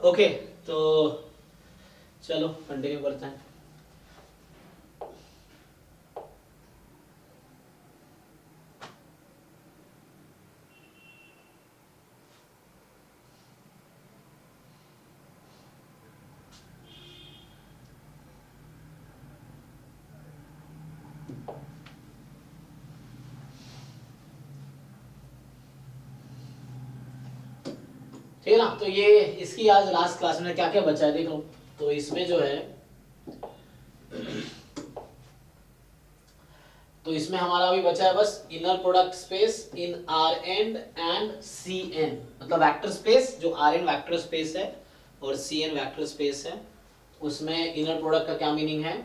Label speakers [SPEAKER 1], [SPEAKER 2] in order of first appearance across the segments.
[SPEAKER 1] Okay, तो चलो continue करते हैं। ठीक है ना, तो ये इसकी आज लास्ट क्लास में क्या क्या बचा है देखो। तो इसमें जो है, तो इसमें हमारा अभी बचा है बस inner product space in R and C N, मतलब वेक्टर स्पेस जो आर एन वेक्टर स्पेस है और सी एन वेक्टर स्पेस है, उसमें इनर प्रोडक्ट का क्या मीनिंग है।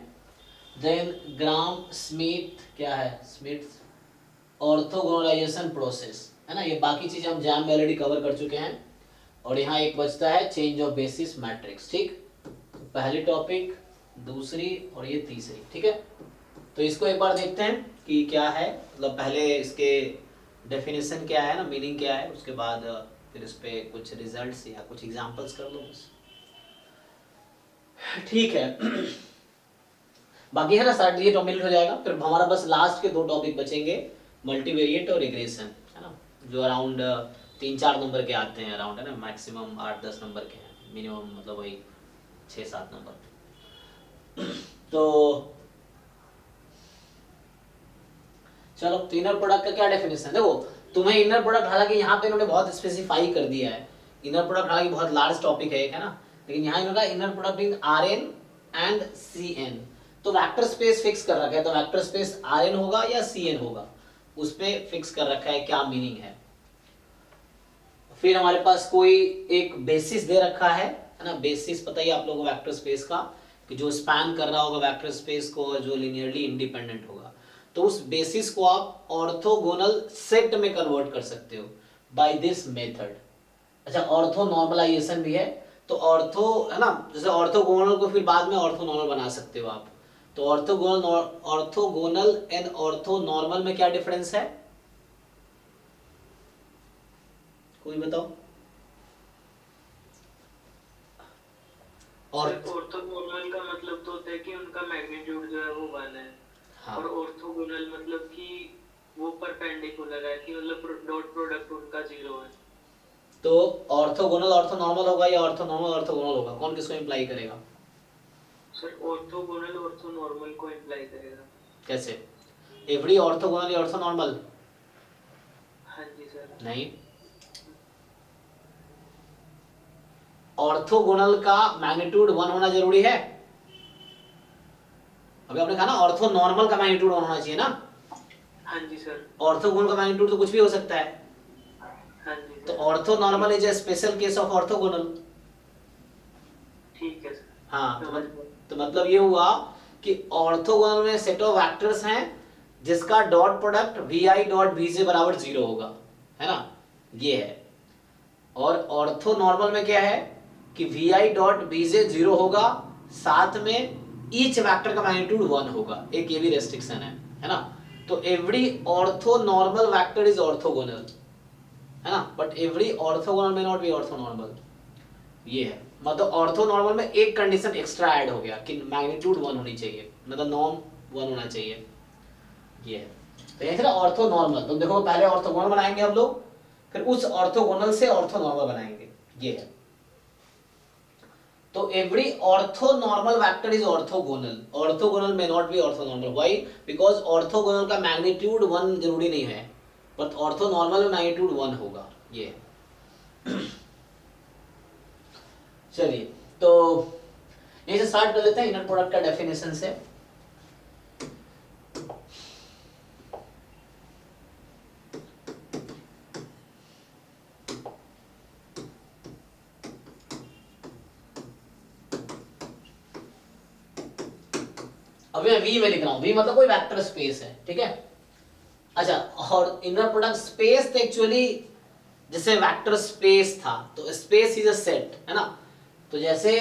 [SPEAKER 1] देन ग्राम स्मिथ क्या है, स्मिथ ऑर्थोगोनलाइजेशन प्रोसेस है ना, ये बाकी चीजें हम जैम में ऑलरेडी कवर कर चुके हैं। और यहाँ एक बचता है चेंज ऑफ बेसिस मैट्रिक्स। ठीक, तो पहली टॉपिक, दूसरी और ये तीसरी। ठीक है, तो इसको एक बार देखते हैं कि क्या है, मतलब पहले इसके डेफिनेशन क्या है ना, मीनिंग क्या है, उसके बाद फिर इस पे कुछ रिजल्ट्स या कुछ एग्जांपल्स कर लो बस। ठीक है, बाकी है ना सारे ये टॉपिक हो जाएगा। फिर हमारा बस लास्ट के दो टॉपिक बचेंगे, मल्टीवेरिएट और रिग्रेशन, है ना, जो अराउंड 3-4 नंबर के आते हैं अराउंड, है ना, मैक्सिमम 8-10 नंबर के हैं, मिनिमम मतलब वही 6-7 नंबर। तो चलो, तो इनर प्रोडक्ट का क्या डेफिनेशन, देखो तुम्हें इनर प्रोडक्ट, हालांकि यहाँ पे इन्होंने बहुत स्पेसिफाई कर दिया है। इनर प्रोडक्ट हालांकि बहुत लार्ज टॉपिक है एक, है ना, लेकिन यहाँ इन्होंने inner product in R N and C N, तो वेक्टर स्पेस फिक्स कर रखा है, तो वेक्टर स्पेस आर एन होगा या सी एन होगा, उस पर फिक्स कर रखा है क्या मीनिंग है। फिर हमारे पास कोई एक बेसिस दे रखा है ना, बेसिस पता ही आप लोगों को वेक्टर स्पेस का, कि जो स्पैन कर रहा होगा वेक्टर स्पेस को, जो लिनियरली इंडिपेंडेंट होगा, तो उस बेसिस को आप ऑर्थोगोनल सेट में कन्वर्ट कर सकते हो बाय दिस मेथड। अच्छा, ऑर्थो नॉर्मलाइजेशन भी है, तो ऑर्थो है ना, जैसे ऑर्थोगोनल को फिर बाद में ऑर्थो नॉर्मल बना सकते हो आप। तो ऑर्थोगोनल एंड ऑर्थो नॉर्मल में क्या डिफरेंस है, कोई बताओ।
[SPEAKER 2] और ऑर्थोगोनल का मतलब तो होता है कि उनका मैग्नीट्यूड जो है वो 1 है। हाँ। और ऑर्थोगोनल मतलब कि वो परपेंडिकुलर है, कि मतलब डॉट प्रोडक्ट उनका 0 है।
[SPEAKER 1] तो ऑर्थोगोनल ऑर्थो नॉर्मल होगा या ऑर्थो नॉर्मल ऑर्थोगोनल होगा, कौन किसको इंप्लाई करेगा।
[SPEAKER 2] सर ऑर्थोगोनल ऑर्थो नॉर्मल को इंप्लाई करेगा।
[SPEAKER 1] कैसे, एवरी ऑर्थोगोनल या ऑर्थो नॉर्मल।
[SPEAKER 2] हाँ जी सर।
[SPEAKER 1] नहीं, ऑर्थोगोनल का मैग्नीट्यूड 1 होना जरूरी है। अभी आपने कहा ना ऑर्थो नॉर्मल का मैग्नीट्यूड 1 होना चाहिए ना।
[SPEAKER 2] हाँ जी सर।
[SPEAKER 1] ऑर्थोगोनल का मैग्नीट्यूड तो कुछ भी हो सकता है।
[SPEAKER 2] हाँ जी सर।
[SPEAKER 1] तो ortho normal is a special case of orthogonal.
[SPEAKER 2] ठीक है सर।
[SPEAKER 1] हाँ, तो मतलब ये हुआ कि ऑर्थोगोनल में सेट ऑफ वेक्टर्स हैं जिसका dot product vi dot vj बराबर 0 होगा, है ना, ये है। और ऑर्थो नॉर्मल में क्या है कि vi डॉट vj 0 होगा, साथ में ईच वेक्टर का मैग्नीट्यूड 1 होगा, एक ये भी रेस्ट्रिक्शन है ना। तो every orthonormal vector is orthogonal, है ना, बट एवरी ऑर्थोगोनल में नॉट बी ऑर्थो नॉर्मल, ये है। मतलब ऑर्थो नॉर्मल में एक कंडीशन एक्स्ट्रा ऐड हो गया कि मैग्नीट्यूड 1 होनी चाहिए, मतलब नॉर्म 1 होना चाहिए, ये है। तो यही था ऑर्थो नॉर्मल। तो देखो पहले ऑर्थोगोनल बनाएंगे हम लोग, फिर उस ऑर्थोगोनल से ऑर्थो नॉर्मल बनाएंगे, ये है। तो every orthonormal vector is orthogonal, orthogonal में not be orthonormal, why, because orthogonal का मैग्नीट्यूड 1 जरूरी नहीं है, बट ऑर्थो नॉर्मल में मैग्नीट्यूड 1 होगा, ये है। चलिए, तो यहीं से स्टार्ट कर लेते हैं इनर प्रोडक्ट का डेफिनेशन से। अभी मैं वी में लिख रहा हूं, वी मतलब कोई वेक्टर स्पेस है, ठीक है। अच्छा, और इनर प्रोडक्ट स्पेस तो एक्चुअली जैसे वेक्टर स्पेस था, तो स्पेस इज अ सेट, है ना। तो जैसे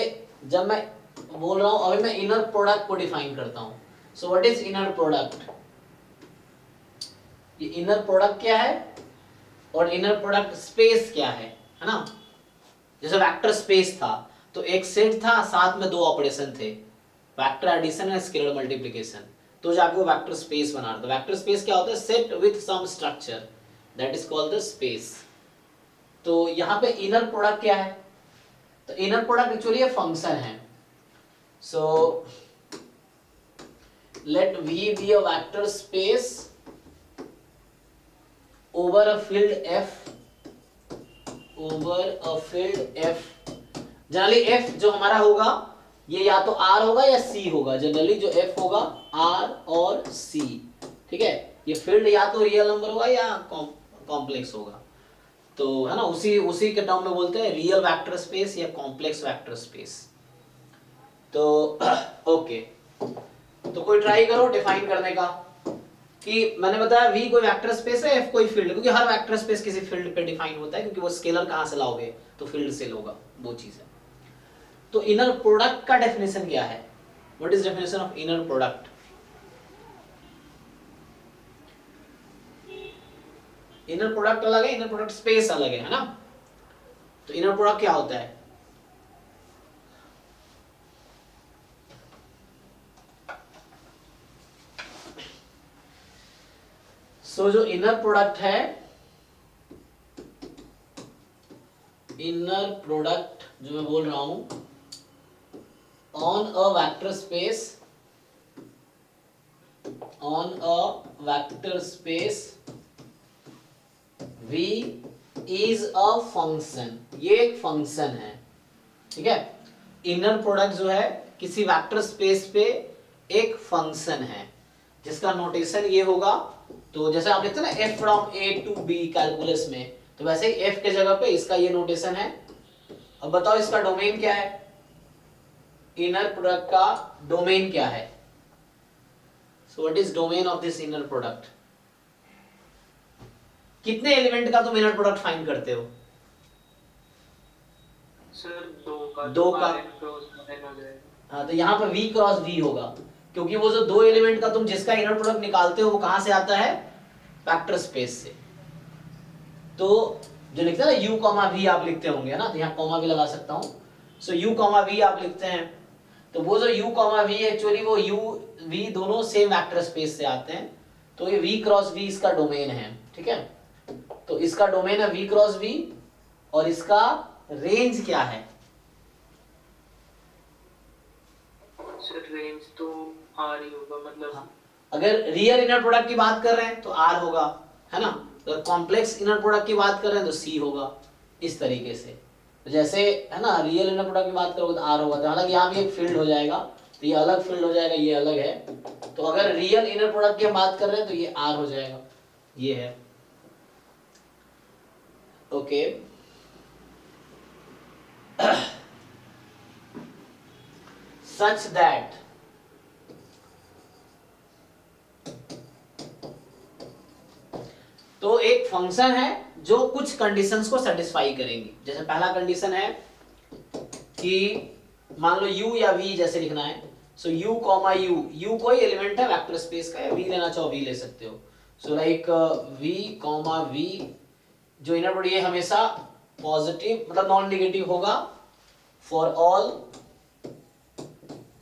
[SPEAKER 1] जब मैं बोल रहा हूं, अभी मैं इनर प्रोडक्ट को डिफाइन करता हूं। So what is inner product, ये इनर प्रोडक्ट क्या है और इनर प्रोडक्ट स्पेस क्या है ना। जैसे वेक्टर स्पेस था, तो एक सेट था, साथ में दो ऑपरेशन थे, वेक्टर एडिशन और स्केलर मल्टीप्लिकेशन, तो जाके वो वेक्टर स्पेस बना रहा था। वेक्टर स्पेस क्या होता है? Set with some structure, that is called the space. तो यहाँ पे इनर प्रोडक्ट क्या है? तो इनर प्रोडक्ट एक्चुअली ये फंक्शन है। So let V be a vector space over a field F, over a field F। Generally F जो हमारा होगा ये या तो R होगा या C होगा। जनरली जो F होगा R और C, ठीक है। ये फील्ड या तो रियल नंबर होगा या कॉम्प्लेक्स होगा, तो है ना, उसी के टर्म में बोलते हैं रियल वेक्टर स्पेस या कॉम्प्लेक्स वेक्टर स्पेस। तो ओके, तो कोई ट्राई करो डिफाइन करने का, कि मैंने बताया V कोई वेक्टर स्पेस है, F कोई फील्ड, क्योंकि हर वेक्टर स्पेस किसी फील्ड पे डिफाइन होता है, क्योंकि वो स्केलर कहां से लाओगे? तो फील्ड से लोगा, वो चीज है। तो इनर प्रोडक्ट का डेफिनेशन क्या है? What is definition of inner product? Inner product अलग है, इनर प्रोडक्ट स्पेस अलग है ना। तो इनर प्रोडक्ट क्या होता है? सो जो इनर प्रोडक्ट है, इनर प्रोडक्ट जो मैं बोल रहा हूं, on a vector space, on a vector space V is a function, ये एक फंक्शन है, ठीक है। इनर प्रोडक्ट जो है किसी वेक्टर स्पेस पे एक फंक्शन है, जिसका नोटेशन ये होगा। तो जैसे आप देखते हैं ना f from a to b calculus में, तो वैसे ही f के जगह पे इसका ये नोटेशन है। अब बताओ इसका डोमेन क्या है? इनर प्रोडक्ट का डोमेन क्या है? So what is domain of this inner product? कितने एलिमेंट का तुम इनर प्रोडक्ट फाइंड करते हो?
[SPEAKER 2] सर दो का क्रॉस n हो जाएगा।
[SPEAKER 1] हाँ, तो यहाँ पे v क्रॉस v होगा, क्योंकि वो जो दो एलिमेंट का तुम जिसका इनर प्रोडक्ट निकालते हो वो कहां से आता है? वेक्टर स्पेस से। तो जो लिखते हैं ना u कॉमा v आप लिखते होंगे ना, तो यहाँ कॉमा भी लगा सकता हूँ। सो u कॉमा v आप लिखते हैं, तो वो जो u कॉमा v एक्चुअली वो u v दोनों सेम वेक्टर स्पेस से आते हैं, तो ये v क्रॉस v इसका डोमेन है, ठीक है। तो इसका डोमेन है v क्रॉस v, और इसका रेंज क्या है?
[SPEAKER 2] सर रेंज तो R ही होगा, मतलब
[SPEAKER 1] हाँ, अगर रियल इनर प्रोडक्ट की बात कर रहे हैं तो R होगा, है ना। अगर कॉम्प्लेक्स इनर प्रोडक्ट की बात कर रहे हैं तो C होगा, इस तरीके से। तो जैसे है ना, रियल इनर प्रोडक्ट की बात करोगे तो R होगा, तो हालांकि यहाँ भी एक फील्ड हो जाएगा, तो ये अलग फील्ड हो जाएगा, ये अलग है। तो अगर रियल इनर प्रोडक्ट की हम बात कर रहे हैं तो ये R हो जाएगा, ये है। ओके सच दैट तो एक फंक्शन है जो कुछ कंडीशंस को सेटिस्फाई करेंगी। जैसे पहला कंडीशन है कि मान लो u या v जैसे लिखना है, सो u कॉमा u कोई एलिमेंट है वेक्टर स्पेस का, या v लेना चाहो v ले सकते हो। So like v comma v, जो इनर प्रोडक्ट ये हमेशा पॉजिटिव मतलब नॉन नेगेटिव होगा for all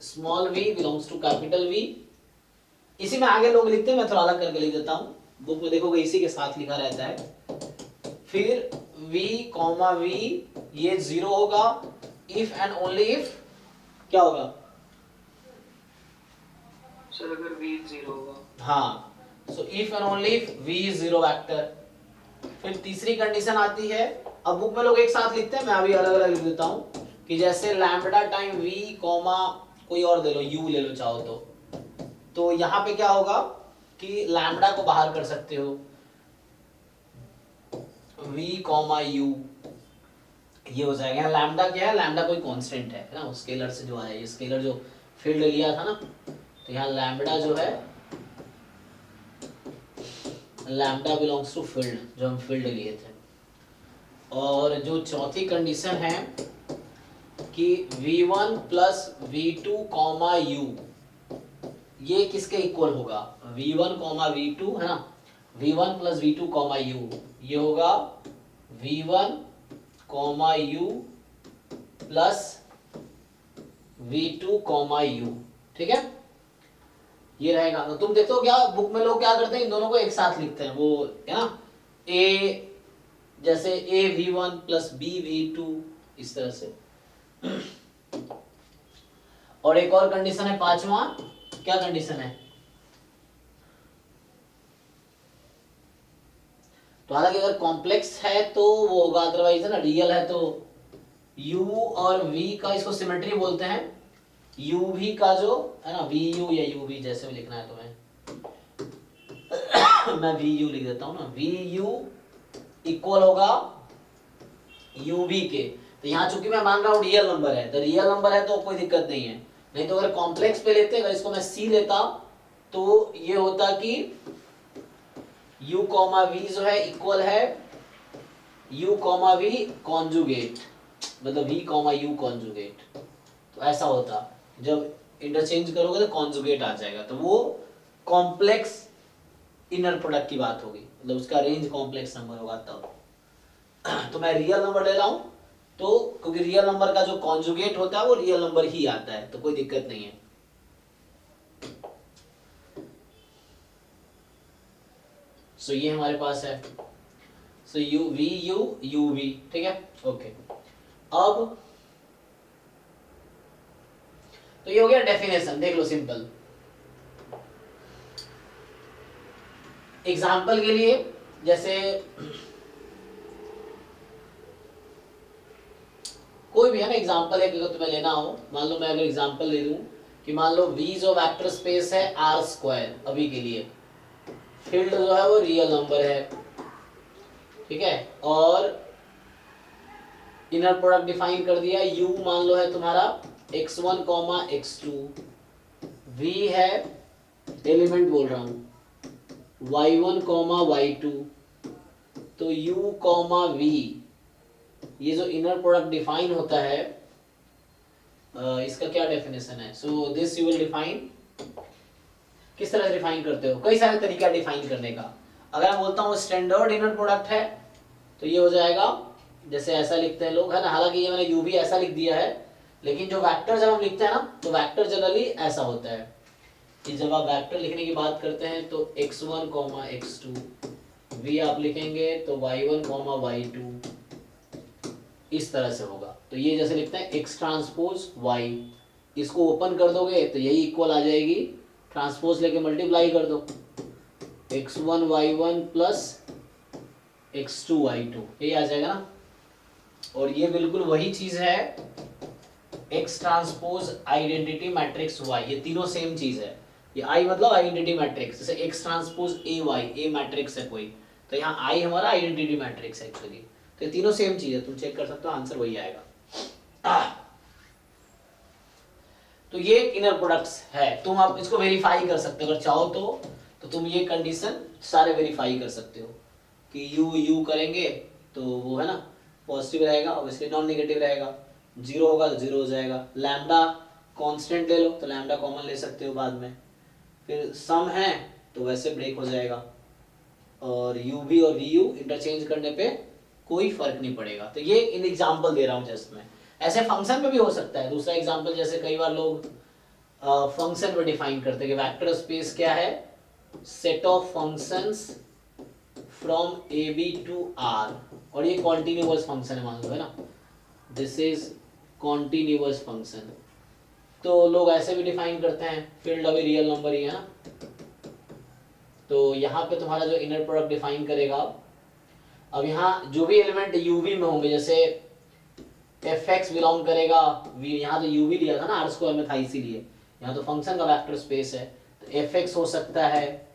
[SPEAKER 1] small v belongs to capital V। इसी में आगे लोग लिखते हैं, मैं थोड़ा अलग करके लिख देता हूं, बुक में देखोगे इसी के साथ लिखा रहता है। फिर v कॉमा v ये 0 होगा इफ एंड ओनली इफ क्या होगा?
[SPEAKER 2] सर अगर v 0 होगा,
[SPEAKER 1] हाँ, so if and only if v is 0 vector. फिर तीसरी कंडीशन आती है, अब बुक में लोग एक साथ लिखते हैं, मैं अभी अलग अलग लिख देता हूं, कि जैसे लैम्बडा टाइम v कॉमा कोई और दे लो, u ले लो चाहो तो यहां पे क्या होगा कि लैम्बडा को बाहर कर सकते हो, v कॉमा u ये हो जाएगा। लैम्बडा क्या है? लैम्बडा कोई कांस्टेंट है ना, स्केलर से जो आया, ये स्केलर जो फील्ड लिया था ना, तो यहाँ लैम्बडा जो है, लैम्बडा बिलोंग्स टू फील्ड, जो हम फील्ड लिए थे। और जो चौथी कंडीशन है कि v1 plus v2 comma u ये किसके इक्वल होगा? v1 कॉमा v2 है ना, v1 plus v2 comma u ये होगा v1 comma u plus V2 comma U, ठीक है, ये रहेगा। तो तुम देखते हो क्या बुक में लोग क्या करते हैं, इन दोनों को एक साथ लिखते हैं, वो है ना, ए जैसे AV1 प्लस BV2 इस तरह से। और एक और कंडीशन है पांचवा, क्या कंडीशन है, तो हालांकि अगर कॉम्प्लेक्स है तो वो होगा, अदरवाइज है ना रियल है तो U और V का, इसको सिमेट्री बोलते हैं, UV का जो है ना, VU या UV जैसे भी लिखना है तुम्हें, मैं VU लिख देता हूं ना, VU इक्वल होगा UV के। तो यहाँ चूंकि मैं मान रहा हूँ रियल नंबर है, तो रियल नंबर है तो कोई दिक्कत नहीं है, नहीं तो अगर कॉम्प्लेक्स पे लेते, अगर इसको मैं C लेता तो ये होता कि U कॉमा V जो है इक्वल है U कॉमा V कॉन्जुगेट, मतलब V कॉमा U कॉन्जुगेट, तो ऐसा होता, जब इंटरचेंज करोगे तो कॉन्जुगेट आ जाएगा, तो वो कॉम्प्लेक्स इनर प्रोडक्ट की बात होगी, मतलब उसका रेंज कॉम्प्लेक्स नंबर होगा तब। तो मैं रियल नंबर ले रहा हूं, तो क्योंकि रियल नंबर का जो कॉन्जुगेट होता है वो रियल नंबर ही आता है, तो कोई दिक्कत नहीं है। सो ये हमारे पास है, सो U V, ठीक है, ओके। अब तो ये हो गया डेफिनेशन, देख लो सिंपल। एग्जाम्पल के लिए जैसे कोई भी है ना एग्जाम्पल है, अगर तुम्हें लेना हो, मान लो मैं अगर एग्जाम्पल ले लूं कि मान लो V जो वेक्टर स्पेस है R², अभी के लिए फील्ड जो है वो रियल नंबर है, ठीक है, और इनर प्रोडक्ट डिफाइन कर दिया, U मान लो है तुम्हारा x1 कॉमा x2, V है एलिमेंट बोल रहा हूं y1 कॉमा y2, तो U कॉमा V, ये जो इनर प्रोडक्ट डिफाइन होता है, इसका क्या डेफिनेशन है, so this you will define, किस तरह से डिफाइन करते हो, कई सारे तरीका डिफाइन करने का। अगर मैं बोलता हूँ स्टैंडर्ड इनर प्रोडक्ट है तो ये हो जाएगा, जैसे ऐसा लिखते हैं लोग है ना, हालांकि ये मैंने यू भी ऐसा लिख दिया है, लेकिन जो वेक्टर जब हम लिखते हैं ना तो वेक्टर जनरली ऐसा होता है कि जब आप वेक्टर लिखने की बात करते हैं तो x1 x2, v आप लिखेंगे तो y1 y2, इस तरह से होगा। तो ये जैसे लिखते हैं x ट्रांसपोज y, इसको ओपन कर दोगे तो यही इक्वल आ जाएगी, ट्रांसपोज लेके मल्टीप्लाई कर दो, x1 y1 plus x2 y2, यही आ जाएगा ना। और ये बिल्कुल वही चीज है x transpose identity matrix y, ये तीनों सेम चीज है, ये I मतलब आइडेंटिटी मैट्रिक्स, जैसे x transpose ay, a matrix है कोई, तो यहाँ I हमारा आइडेंटिटी मैट्रिक्स है एक्चुअली, तो ये तीनों सेम चीज है, तुम चेक कर सकते हो, आंसर वही आएगा। तो ये इनर प्रोडक्ट्स है, तुम आप इसको वेरीफाई कर सकते हो अगर चाहो तो तुम ये कंडीशन सारे वेरीफाई कर सकते हो कि यू करेंगे तो वो है ना पॉजिटिव रहेगा, ऑब्वियसली नॉन नेगेटिव रहेगा, जीरो होगा तो जीरो हो जाएगा, लैम्डा कांस्टेंट ले लो तो लैम्डा कॉमन ले सकते हो बाद में, फिर सम है तो वैसे ब्रेक हो जाएगा, और यू भी और वी यू इंटरचेंज करने पे कोई फर्क नहीं पड़ेगा। तो ये इन एग्जाम्पल दे रहा हूँ जस्ट मैं, ऐसे फंक्शन में भी हो सकता है। दूसरा एग्जाम्पल जैसे कई बार लोग फंक्शन में डिफाइन करते हैं कि वेक्टर स्पेस क्या है, set of functions from A B to R, और ये कॉन्टिन्यूअस फंक्शन है मान लो है ना, दिस इज कॉन्टिन्यूअस फंक्शन, तो लोग ऐसे भी डिफाइन करते हैं, फील्ड अभी रियल नंबर ही है ना, तो यहाँ पे तुम्हारा जो इनर प्रोडक्ट डिफाइन करेगा, अब यहाँ जो भी एलिमेंट यूवी में होंगे, जैसे एफ एक्स बिलोंग करेगा वी, यहाँ तो यूवी लिया था ना आर स्क्वायर में था इसीलिए, यहाँ तो फंक्शन का वेक्टर स्पेस है, तो एफ एक्स हो सकता है,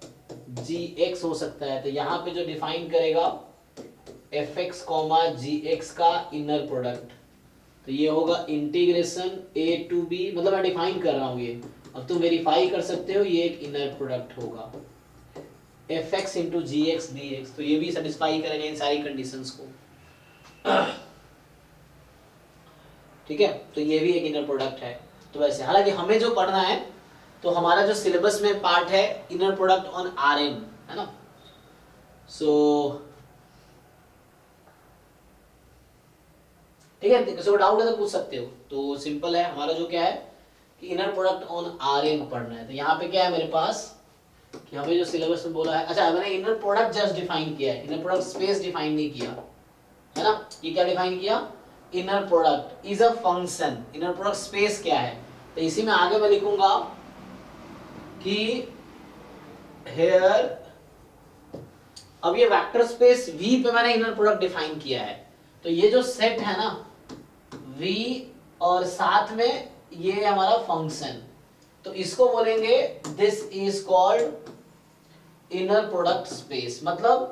[SPEAKER 1] जी एक्स हो सकता है, तो यहाँ पे जो डिफाइन करेगा एफ एक्स कॉमा जी एक्स का इनर प्रोडक्ट, तो ये होगा इंटीग्रेशन ए टू बी, मतलब मैं डिफाइन कर रहा हूँ ये, अब तुम वेरीफाई कर सकते हो ये एक इनर प्रोडक्ट होगा एफ एक्स इंटू जी एक्स डी एक्स, तो ये भी सेटिस्फाई करेंगे इन सारी कंडीशंस को, ठीक है, तो ये भी एक इनर प्रोडक्ट है। तो वैसे हालांकि हमें जो पढ़ना है तो हमारा जो सिलेबस में पार्ट है इनर प्रोडक्ट ऑन आरएन है ना, सो ठीक है, किसी को डाउट है तो पूछ सकते हो। तो सिंपल है हमारा जो क्या है कि inner product on R N पढ़ना है। तो यहाँ पे क्या है मेरे पास कि हमें जो सिलेबस में बोला है, अच्छा मैंने इनर प्रोडक्ट जस्ट डिफाइन किया है, इनर प्रोडक्ट स्पेस डिफाइन नहीं किया है ना। ये क्या डिफाइन किया, inner product is a function, inner product space क्या है। तो इसी में आगे मैं लिखूंगा कि हेयर, अब ये वेक्टर स्पेस V पे मैंने इनर प्रोडक्ट डिफाइन किया है। तो ये जो सेट है ना V और साथ में ये हमारा फंक्शन, तो इसको बोलेंगे this is called inner product space, मतलब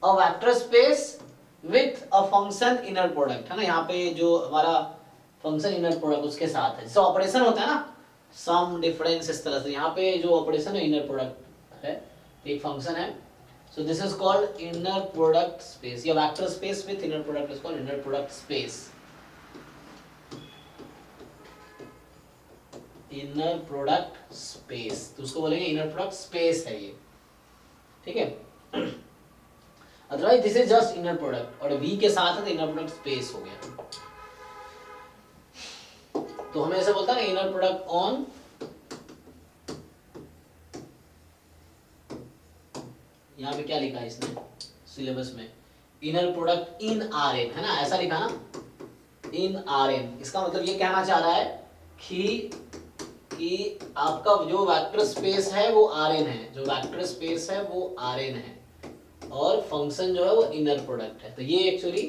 [SPEAKER 1] a vector space with a function inner product, है ना। यहाँ पे जो हमारा फंक्शन इनर प्रोडक्ट उसके साथ है, जैसे ऑपरेशन होता है ना सम डिफरेंस, इस तरह से यहाँ पे जो ऑपरेशन है इनर प्रोडक्ट है, एक फंक्शन है। So this is called inner product space. या vector space with inner product is called inner product space. Inner product space. तो उसको बोलेंगे inner product space है ये, ठीक है। Otherwise this is just inner product और V के साथ है तो inner product space हो गया। तो हमें ऐसे बोलता है ना inner product on यहाँ पे क्या लिखा है इसने सिलेबस में, inner product in R N, है ना, ऐसा लिखा ना इन आर एन। इसका मतलब ये कहना चाह रहा है कि आपका जो वेक्टर स्पेस है वो आर एन है, जो वेक्टर स्पेस है वो आर एन है और फंक्शन जो है वो इनर प्रोडक्ट है। तो ये एक्चुअली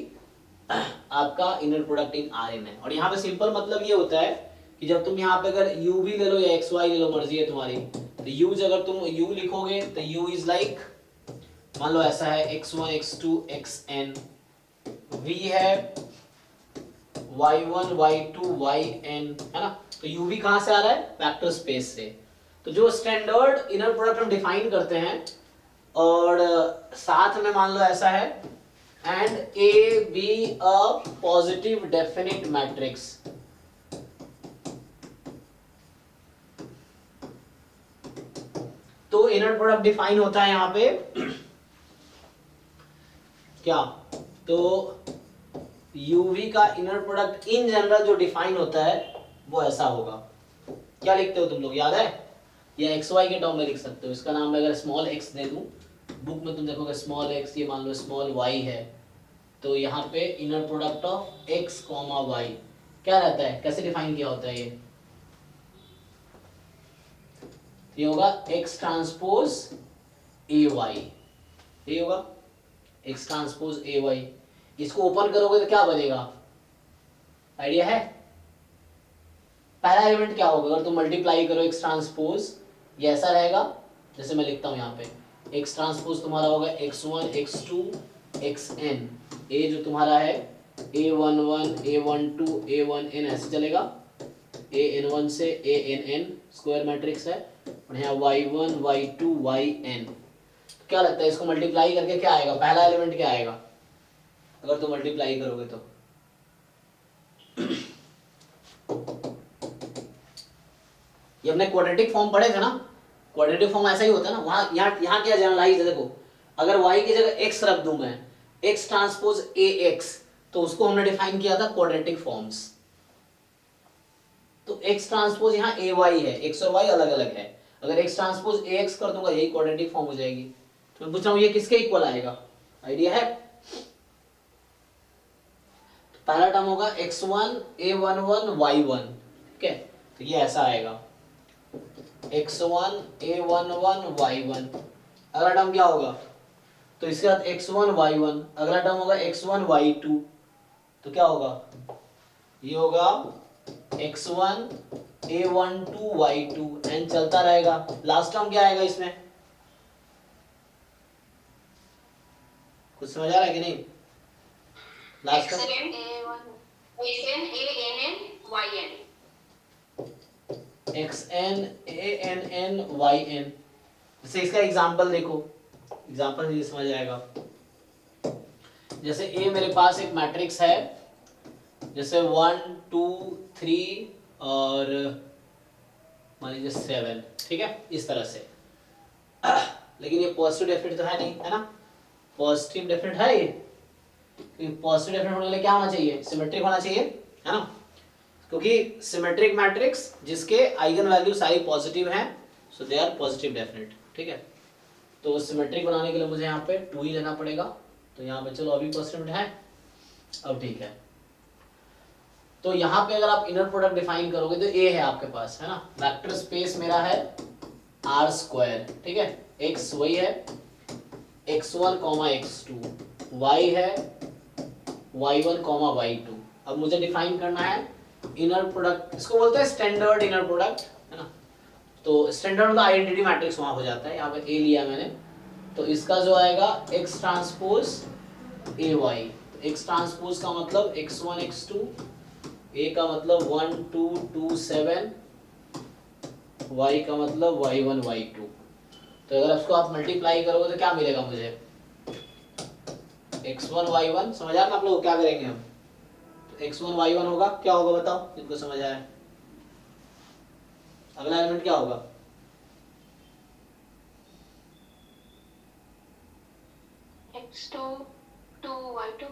[SPEAKER 1] आपका inner product in R N है। और यहाँ पे सिंपल मतलब ये होता है कि जब तुम यहाँ पे अगर u भी ले लो या एक्स वाई ले लो, मर्जी है तुम्हारी, तो u अगर तुम u लिखोगे तो u इज लाइक, मान लो ऐसा है x1 x2 xn, v है y1 y2 yn, है ना। तो u भी कहां से आ रहा है, वेक्टर स्पेस से। तो जो स्टैंडर्ड इनर प्रोडक्ट हम डिफाइन करते हैं और साथ में मान लो ऐसा है and a be a positive definite matrix, तो इनर प्रोडक्ट डिफाइन होता है यहाँ पे क्या, तो UV का इनर प्रोडक्ट इन जनरल जो डिफाइन होता है वो ऐसा होगा। क्या लिखते हो तुम लोग, याद है, या XY के टर्म में लिख सकते हो। इसका नाम मैं अगर स्मॉल x दे दूं, बुक में तुम देखोगे स्मॉल x, ये मान लो स्मॉल y है, तो यहाँ पे inner product of x, y क्या रहता है, कैसे डिफाइन किया होता है ये होगा x ट्रांसपोज AY, ये होगा x ट्रांसपोज AY। इसको ओपन करोगे तो क्या बनेगा, आइडिया है। पहला एलिमेंट क्या होगा, अगर तुम मल्टीप्लाई करो x ट्रांसपोज, ये ऐसा रहेगा जैसे मैं लिखता हूं यहाँ पे, x ट्रांसपोज तुम्हारा होगा x1 x2 xn, a जो तुम्हारा है a11 a12 a1n ऐसे चलेगा, an1 से ann स्क्वायर मैट्रिक्स है, और यहाँ y1 y2 yn। तो क्या लगता है इसको मल्टीप्लाई करके क्या आएगा, पहला एलिमेंट क्या आएगा अगर तुम मल्टीप्लाई करोगे तो, ये हमने क्वाड्रेटिक फॉर्म पढ़े थे ना, क्वाड्रेटिक फॉर्म ऐसा ही होता है ना। वहां यहाँ क्या जनरलाइज है, देखो अगर y की जगह x रख दूं मैं, x ट्रांसपोज ax, तो उसको हमने डिफाइन किया था क्वाड्रेटिक फॉर्म्स। तो x ट्रांसपोज यहाँ ay है, x और y अलग अलग है, अगर x ट्रांसपोज ax कर दूंगा यही क्वाड्रेटिक फॉर्म हो जाएगी। तो मैं पूछ रहा हूँ ये किसके इक्वल आएगा, आइडिया है। तो पहला टर्म होगा x1 a11 y1, ठीक है, तो ये ऐसा आएगा x1 a11 y1। अगला टर्म क्या होगा, तो इसके बाद x1 y1, अगला टर्म होगा x1 y2, तो क्या होगा, ये होगा x1 a12 y2 एंड चलता रहेगा। लास्ट टर्म क्या आएगा इसमें, कुछ समझ आ रहा है कि नहीं, last term xn ann yn। जैसे इसका एग्जांपल देखो, एग्जांपल से समझ आएगा। जैसे a मेरे पास एक मैट्रिक्स है, जैसे 1 2 3 और मान लीजिए 7, ठीक है, इस तरह से। लेकिन ये पॉजिटिव डेफिनेट तो है नहीं, है ना, पॉजिटिव डेफिनेट है ये, पॉजिटिव डेफिनेट होने के लिए क्या होना चाहिए, सिमेट्रिक होना चाहिए, है ना। क्योंकि सिमेट्रिक मैट्रिक्स जिसके आइगन वैल्यू सारी पॉजिटिव हैं, सो दे आर पॉजिटिव डेफिनेट। ठीक है, तो सिमेट्रिक बनाने के लिए मुझे यहाँ पे 2 ही लेना पड़ेगा, तो यहाँ पे चलो अभी पॉजिटिव है। अब ठीक है, तो यहाँ पे अगर आप इनर प्रोडक्ट डिफाइन करोगे तो ए है आपके पास, है ना, वेक्टर स्पेस मेरा है आर स्क्वायर। ठीक है, एक्स वही है x1, x2, y है y1, y2। अब मुझे डिफाइन करना है इनर प्रोडक्ट, इसको बोलते हैं स्टैंडर्ड इनर प्रोडक्ट, है ना। तो स्टैंडर्ड मतलब आइडेंटिटी मैट्रिक्स वहां हो जाता है, यहाँ पे ए लिया मैंने, तो इसका जो आएगा x transpose A Y. x transpose का मतलब x1, x2, a का मतलब 1, 2, 2, 7, y का मतलब y1, y2। तो अगर इसको आप मल्टीप्लाई करोगे तो क्या मिलेगा मुझे, x1, y1। समझ आ रहा आप लोग क्या करेंगे हम, तो x1, y1 होगा, क्या होगा बताओ जिनको समझ आया। अगला एलिमेंट क्या होगा,
[SPEAKER 3] x2 2 y2।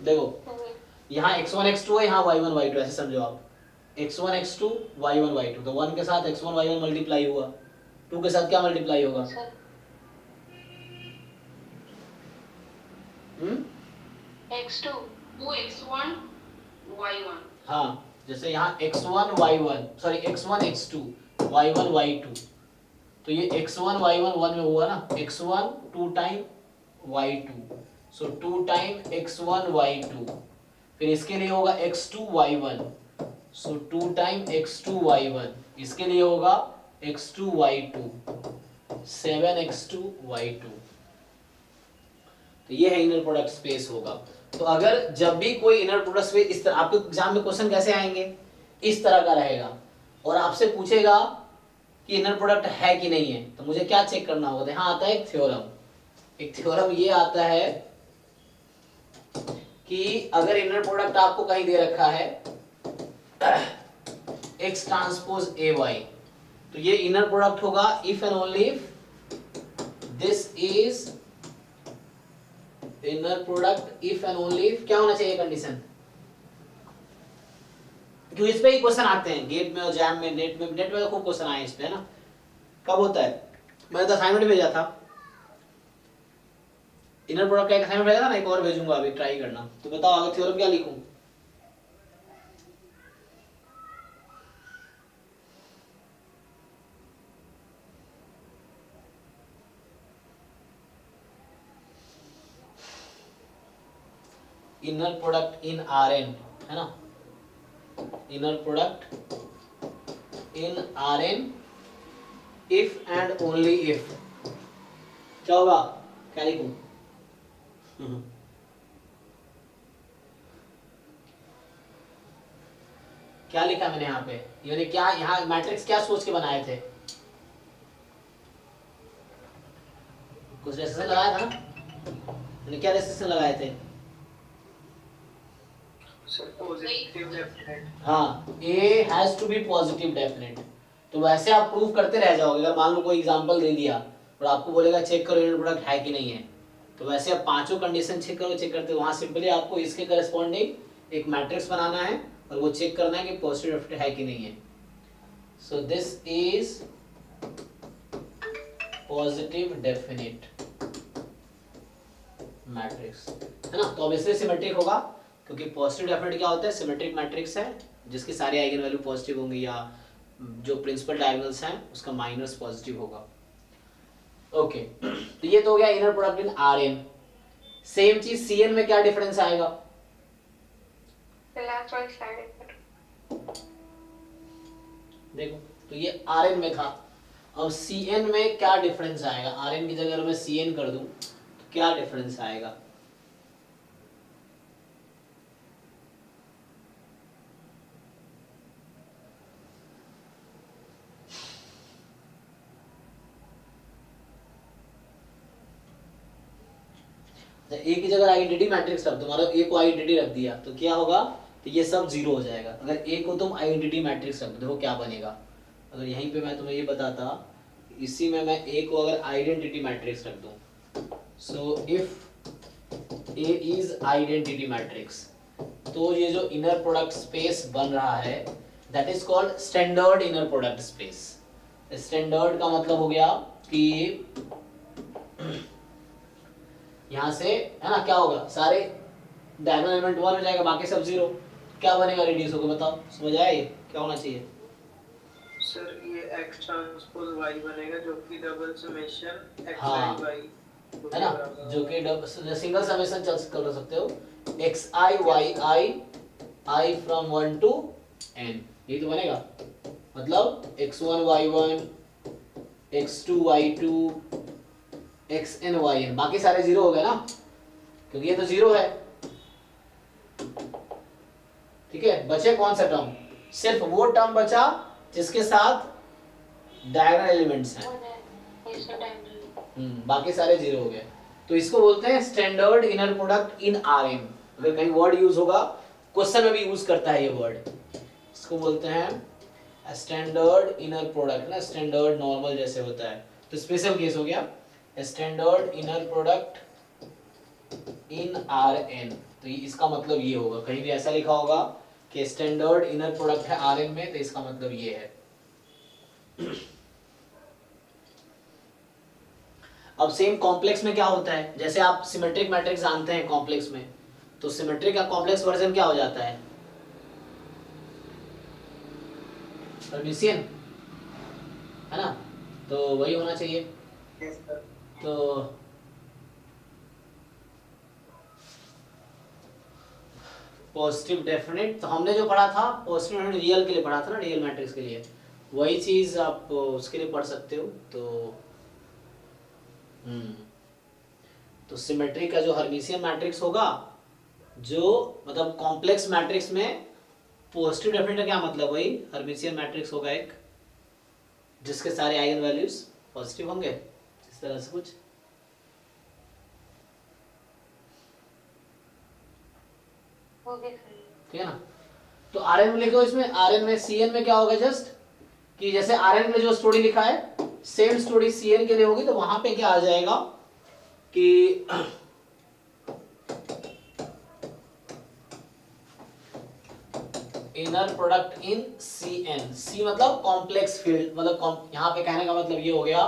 [SPEAKER 1] देखो यहाँ x1, x2 है, यहाँ y1, y2, ऐसे समझो आप, x1, x2, y1, y2। तो 1 के साथ x1, y1 मल्टीप्लाई हुआ, 2 के साथ क्या मल्टीप्लाई होगा,
[SPEAKER 3] x2 2x1 y1।
[SPEAKER 1] हाँ, जैसे यहाँ x1, y1, sorry x1, x2, y1, y2। तो ये x1, y1 1 में हुआ ना, x1 2 टाइम y2, सो 2 टाइम x1, y2। फिर इसके लिए होगा x2, y1, सो 2 टाइम x2, y1। इसके लिए होगा x2, y2, 7x2, y2। तो ये है इनर प्रोडक्ट स्पेस होगा। तो अगर जब भी कोई इनर प्रोडक्ट स्पेस इस तरह, आपके एग्जाम में क्वेश्चन कैसे आएंगे, इस तरह का रहेगा, और आपसे पूछेगा कि इनर प्रोडक्ट है कि नहीं है, तो मुझे क्या चेक करना होगा, यहाँ आता है एक थ्योरम। एक थ्योरम ये आता है कि अगर इनर प्रोडक्ट आपको कहीं दे रखा है x ट्रांसपोज ए वाई, तो ये इनर प्रोडक्ट होगा if and only if this is inner product, if and only if क्या होना चाहिए कंडीशन, क्यों इस पे ही क्वेश्चन आते हैं गेट में और जैम में, नेट में तो खूब क्वेश्चन आए इस पे, है ना। कब होता है, मैंने तो असाइनमेंट भेजा था, इनर प्रोडक्ट का एक असाइनमेंट भेजा था ना, एक और भेजूंगा अभी, ट्राई करना। तो बताओ आगे थ्योरम क्या लिखूं, इनर प्रोडक्ट इन Rn, है ना, inner product in Rn if and only if, क्या होगा, क्या लिखूं, क्या लिखा मैंने यहाँ पे, यानी क्या यहाँ मैट्रिक्स क्या सोच के बनाए थे, कुछ रेस्ट्रिक्शन लगाया था ना, यानी क्या रेस्ट्रिक्शन लगाए थे, हाँ, A has to be positive definite. तो वैसे आप प्रूव करते रह जाओगे, अगर मान लो कोई एग्जांपल दे दिया और आपको बोलेगा चेक करो इनर प्रोडक्ट है कि नहीं है, तो वैसे आप पांचों कंडीशन चेक करो, चेक करते वहां सिंपली आपको इसके करस्पॉन्डिंग एक मैट्रिक्स बनाना है और वो चेक करना है कि पॉजिटिव डेफिनेट है कि नहीं है। So this is positive definite matrix, है ना। तो ऑब्वियसली सिमेट्रिक होगा, क्योंकि पॉजिटिव डेफिनेट क्या होता है, सिमेट्रिक मैट्रिक्स है जिसके सारे आइगन वैल्यू पॉजिटिव होंगे, या जो प्रिंसिपल डायगोनल्स हैं उसका माइनस पॉजिटिव होगा। ओके, तो ये तो हो गया इनर प्रोडक्ट इन Rn। सेम चीज Cn में क्या डिफरेंस आएगा, देखो, तो ये Rn में था, अब Cn में क्या डिफरेंस आएगा, Rn की जगह अगर मैं Cn कर दूं तो क्या डिफरेंस आएगा, ए की जगह आइडेंटिटी मैट्रिक्स रख दो, मतलब ए को आइडेंटिटी रख दिया तो क्या होगा, तो ये सब जीरो हो जाएगा। अगर ए को तुम आइडेंटिटी मैट्रिक्स रख दो, देखो क्या बनेगा। अगर यहीं पे मैं तुम्हें ये बताता, इसी में मैं ए को अगर आइडेंटिटी मैट्रिक्स रख दूं, so if A is identity matrix, तो ये जो इनर प्रोडक्ट स्पेस बन रहा है that is called standard inner product space. Standard का मतलब हो गया कि यहां से है ना क्या होगा, सारे डायगोनल एलिमेंट 1 हो जाएगा, बाकी सब 0। क्या बनेगा रेडियस होगा, बताओ, समझ आया ये क्या होना चाहिए?
[SPEAKER 2] सर ये x ट्रांसपोज y बनेगा जो कि डबल समेशन x
[SPEAKER 1] हाँ,
[SPEAKER 2] y
[SPEAKER 1] है ना, जो कि सिंगल समेशन कर सकते हो xi yi I from 1 to n, ये तो बनेगा। मतलब x1 y1 x2 y2 xn yn, बाकी सारे 0 हो गए ना, क्योंकि ये तो 0 है। ठीक है, बचे कौन सा टर्म? सिर्फ वो टर्म बचा जिसके साथ डायगोनल एलिमेंट्स हैं। बाकी सारे 0 हो गए। तो इसको बोलते हैं स्टैंडर्ड इनर प्रोडक्ट इन Rn। अगर कहीं वर्ड यूज होगा, क्वेश्चन में भी यूज करता है ये वर्ड, इसको बोलते हैं स्टैंडर्ड इनर प्रोडक्ट ना, स्टैंडर्ड नॉर्मल जैसे होता है, तो स्पेशल केस हो गया स्टैंडर्ड इनर प्रोडक्ट इन Rn। तो इसका मतलब ये होगा, कहीं भी ऐसा लिखा होगा कि स्टैंडर्ड इनर प्रोडक्ट है Rn में, तो इसका मतलब ये है। अब सेम कॉम्प्लेक्स में क्या होता है, जैसे आप सिमेट्रिक मैट्रिक्स जानते हैं कॉम्प्लेक्स में, तो सिमेट्रिक का कॉम्प्लेक्स वर्जन क्या हो जाता है? हर्मिशियन, है ना, तो वही होना चाहिए। तो पॉजिटिव डेफिनेट, तो हमने जो पढ़ा था पॉजिटिव डेफिनेट रियल के लिए पढ़ा था ना, रियल मैट्रिक्स के लिए, वही चीज आप उसके लिए पढ़ सकते हो। तो सिमेट्री का जो हर्मिशियन मैट्रिक्स होगा, जो मतलब कॉम्प्लेक्स मैट्रिक्स में पॉजिटिव डेफिनेट का क्या मतलब, वही हर्मिशियन मैट्रिक्स होगा एक, जिसके सारे आइगन वैल्यूज पॉजिटिव होंगे, इस तरह से कुछ। ठीक है ना, तो Rn में लिखो, इसमें Rn में Cn में क्या होगा, जस्ट कि जैसे Rn में जो स्टोरी लिखा है सेम स्टोरी Cn के लिए होगी, तो वहां पे क्या आ जाएगा कि इनर प्रोडक्ट इन Cn। C मतलब कॉम्प्लेक्स फील्ड, मतलब यहाँ पे कहने का मतलब ये हो गया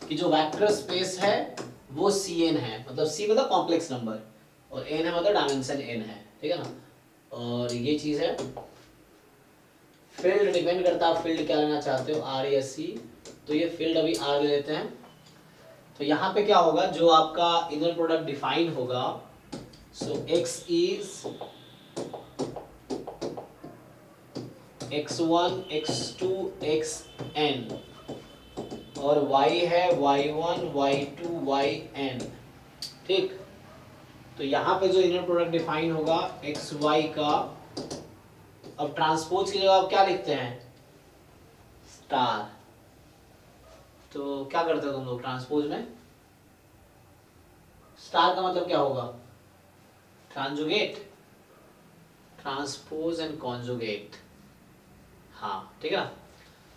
[SPEAKER 1] कि जो वेक्टर स्पेस है वो Cn है, मतलब C मतलब कॉम्प्लेक्स नंबर और n है मतलब डायमेंशन n है। ठीक है ना, और ये चीज है। फील्ड डिपेंड करता है आप फील्ड क्या लेना चाहते हो, R या C, तो ये फील्ड अभी R ले लेते हैं। तो यहाँ पे क्या होगा, जो आपका इनर प्रोडक्ट डिफाइन होगा, सो x is x1 x2 xn और y है y1 y2 yn। ठीक, तो यहाँ पे जो इनर प्रोडक्ट डिफाइन होगा xy का, अब ट्रांसपोज की जगह आप क्या लिखते हैं, स्टार। तो क्या करते हो तुम लोग ट्रांसपोज में, स्टार का मतलब क्या होगा, ट्रांजुगेट, ट्रांसपोज एंड कॉन्जुगेट। हाँ ठीक है,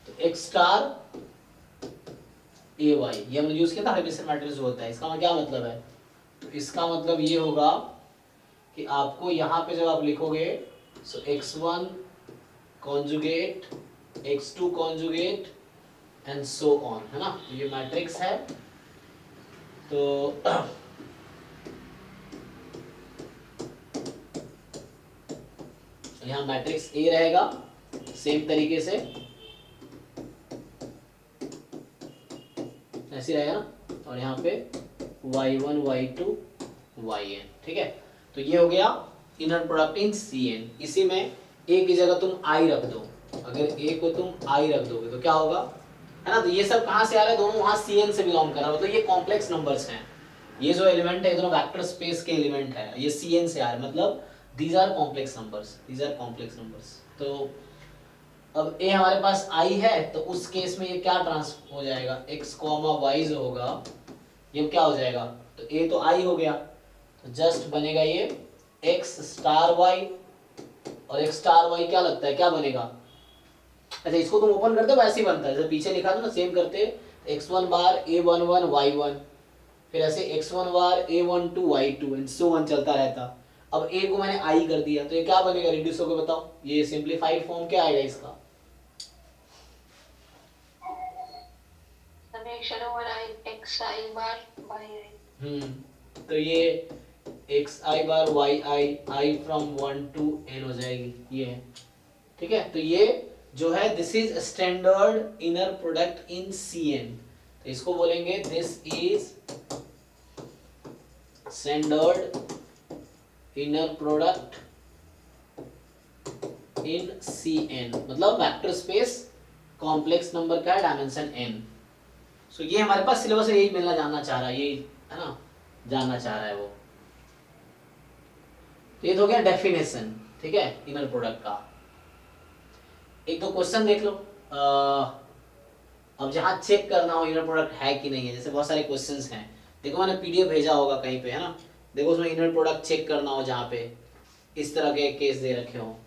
[SPEAKER 1] तो x स्टार ay, ये हमने यूज किया था हर्मिशियन मैट्रिक्स जो होता है, इसका क्या मतलब है, तो इसका मतलब ये होगा कि आपको यहाँ पे जब आप लिखोगे, सो x1 conjugate x2 conjugate and so on, है ना, तो ये मैट्रिक्स है। तो यहाँ मैट्रिक्स A रहेगा सेम तरीके से, ऐसे रहेगा ना, और यहाँ पे y1 y2 yn। ठीक है, तो ये हो गया इनर प्रोडक्ट इन Cn। इसी में A की जगह तुम I रख दो, अगर A को तुम I रख दोगे तो क्या होगा, है ना, तो ये सब कहाँ से आ रहा है, दोनों वहाँ Cn से बिलोंग कर रहा है, मतलब ये कॉम्प्लेक्स नंबर्स हैं, ये जो एलिमेंट है दोनों वेक्टर स्पेस के एलिमेंट है, ये Cn से आ रहा है, मतलब these are complex numbers, these are complex numbers। तो अब A हमारे पास I है, तो उस केस में ये क्या ट्रांसफर हो जाएगा, x, y जो होगा ये क्या हो जाएगा, तो A तो I हो गया, तो जस्ट बनेगा ये x स्टार y, और x स्टार y क्या लगता है, क्या बनेगा, अच्छा इसको तुम ओपन करते हो वैसे ही बनता है, जैसे पीछे लिखा था ना सेम करते, x1 बार a11 y1, फिर ऐसे x1 bar a12 y2 and so on चलता रहता। अब ए को मैंने आई कर दिया तो ये क्या बनेगा, रिड्यूस होकर बताओ, ये सिंप्लीफाइड फॉर्म क्या आएगा इसका,
[SPEAKER 3] summation over I X I bar Y I.
[SPEAKER 1] तो ये X I bar Y I, I from 1 to n हो जाएगी, ये है। ठीक है, तो ये जो है this is standard inner product in Cn, तो इसको बोलेंगे this is standard inner product in Cn, मतलब वेक्टर स्पेस कॉम्प्लेक्स नंबर का डायमेंशन n। सो ये हमारे पास सिलेबस यही मिलना जानना चाह रहा है, यही है ना, जानना चाह रहा है वो। तो ये तो हो गया डेफिनेशन, ठीक है, इनर प्रोडक्ट का। एक दो क्वेश्चन देख लो, अब जहां चेक करना हो इनर प्रोडक्ट है कि नहीं है, जैसे बहुत सारे क्वेश्चंस हैं, देखो मैंने पीडीएफ भेजा होगा कहीं पे, है ना, देखो उसमें इनर प्रोडक्ट चेक करना हो जहां पे इस तरह के केस दे रखे हो।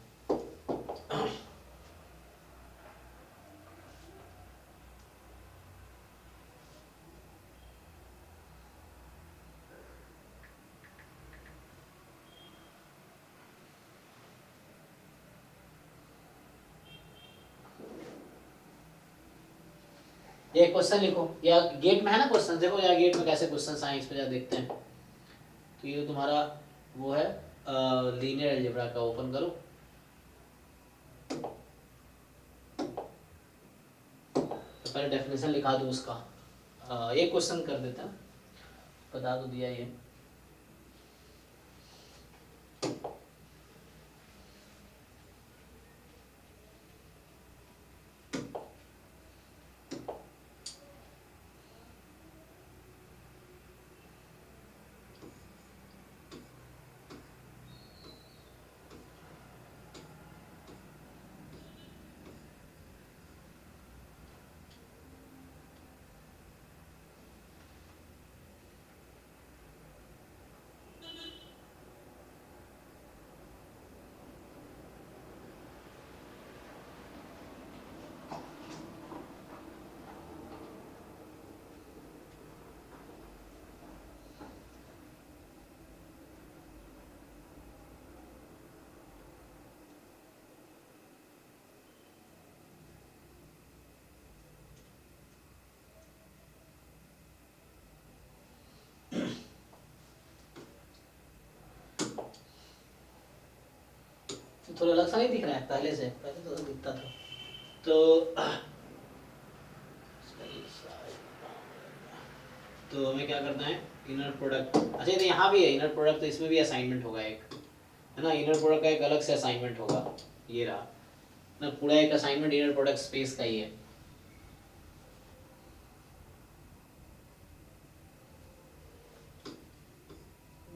[SPEAKER 1] ये क्वेश्चन लिखो, या गेट में है ना क्वेश्चन, देखो या गेट में कैसे क्वेश्चंस आए इस पे जरा देखते हैं। तो ये तुम्हारा वो है लीनियर अलजेब्रा का, ओपन करो। तो पहले डेफिनेशन लिखा दो उसका, एक क्वेश्चन कर देते हैं, बता तो दिया ये। थोड़ा अलग सा नहीं दिख रहा है पहले से, पहले तो दिखता था। तो हमें क्या करना है, इनर प्रोडक्ट, अच्छा तो यहाँ भी है इनर प्रोडक्ट, तो इसमें भी असाइनमेंट होगा एक, है ना, इनर प्रोडक्ट का एक अलग से असाइनमेंट होगा, ये रहा ना, पूरा एक असाइनमेंट इनर प्रोडक्ट स्पेस का ही है।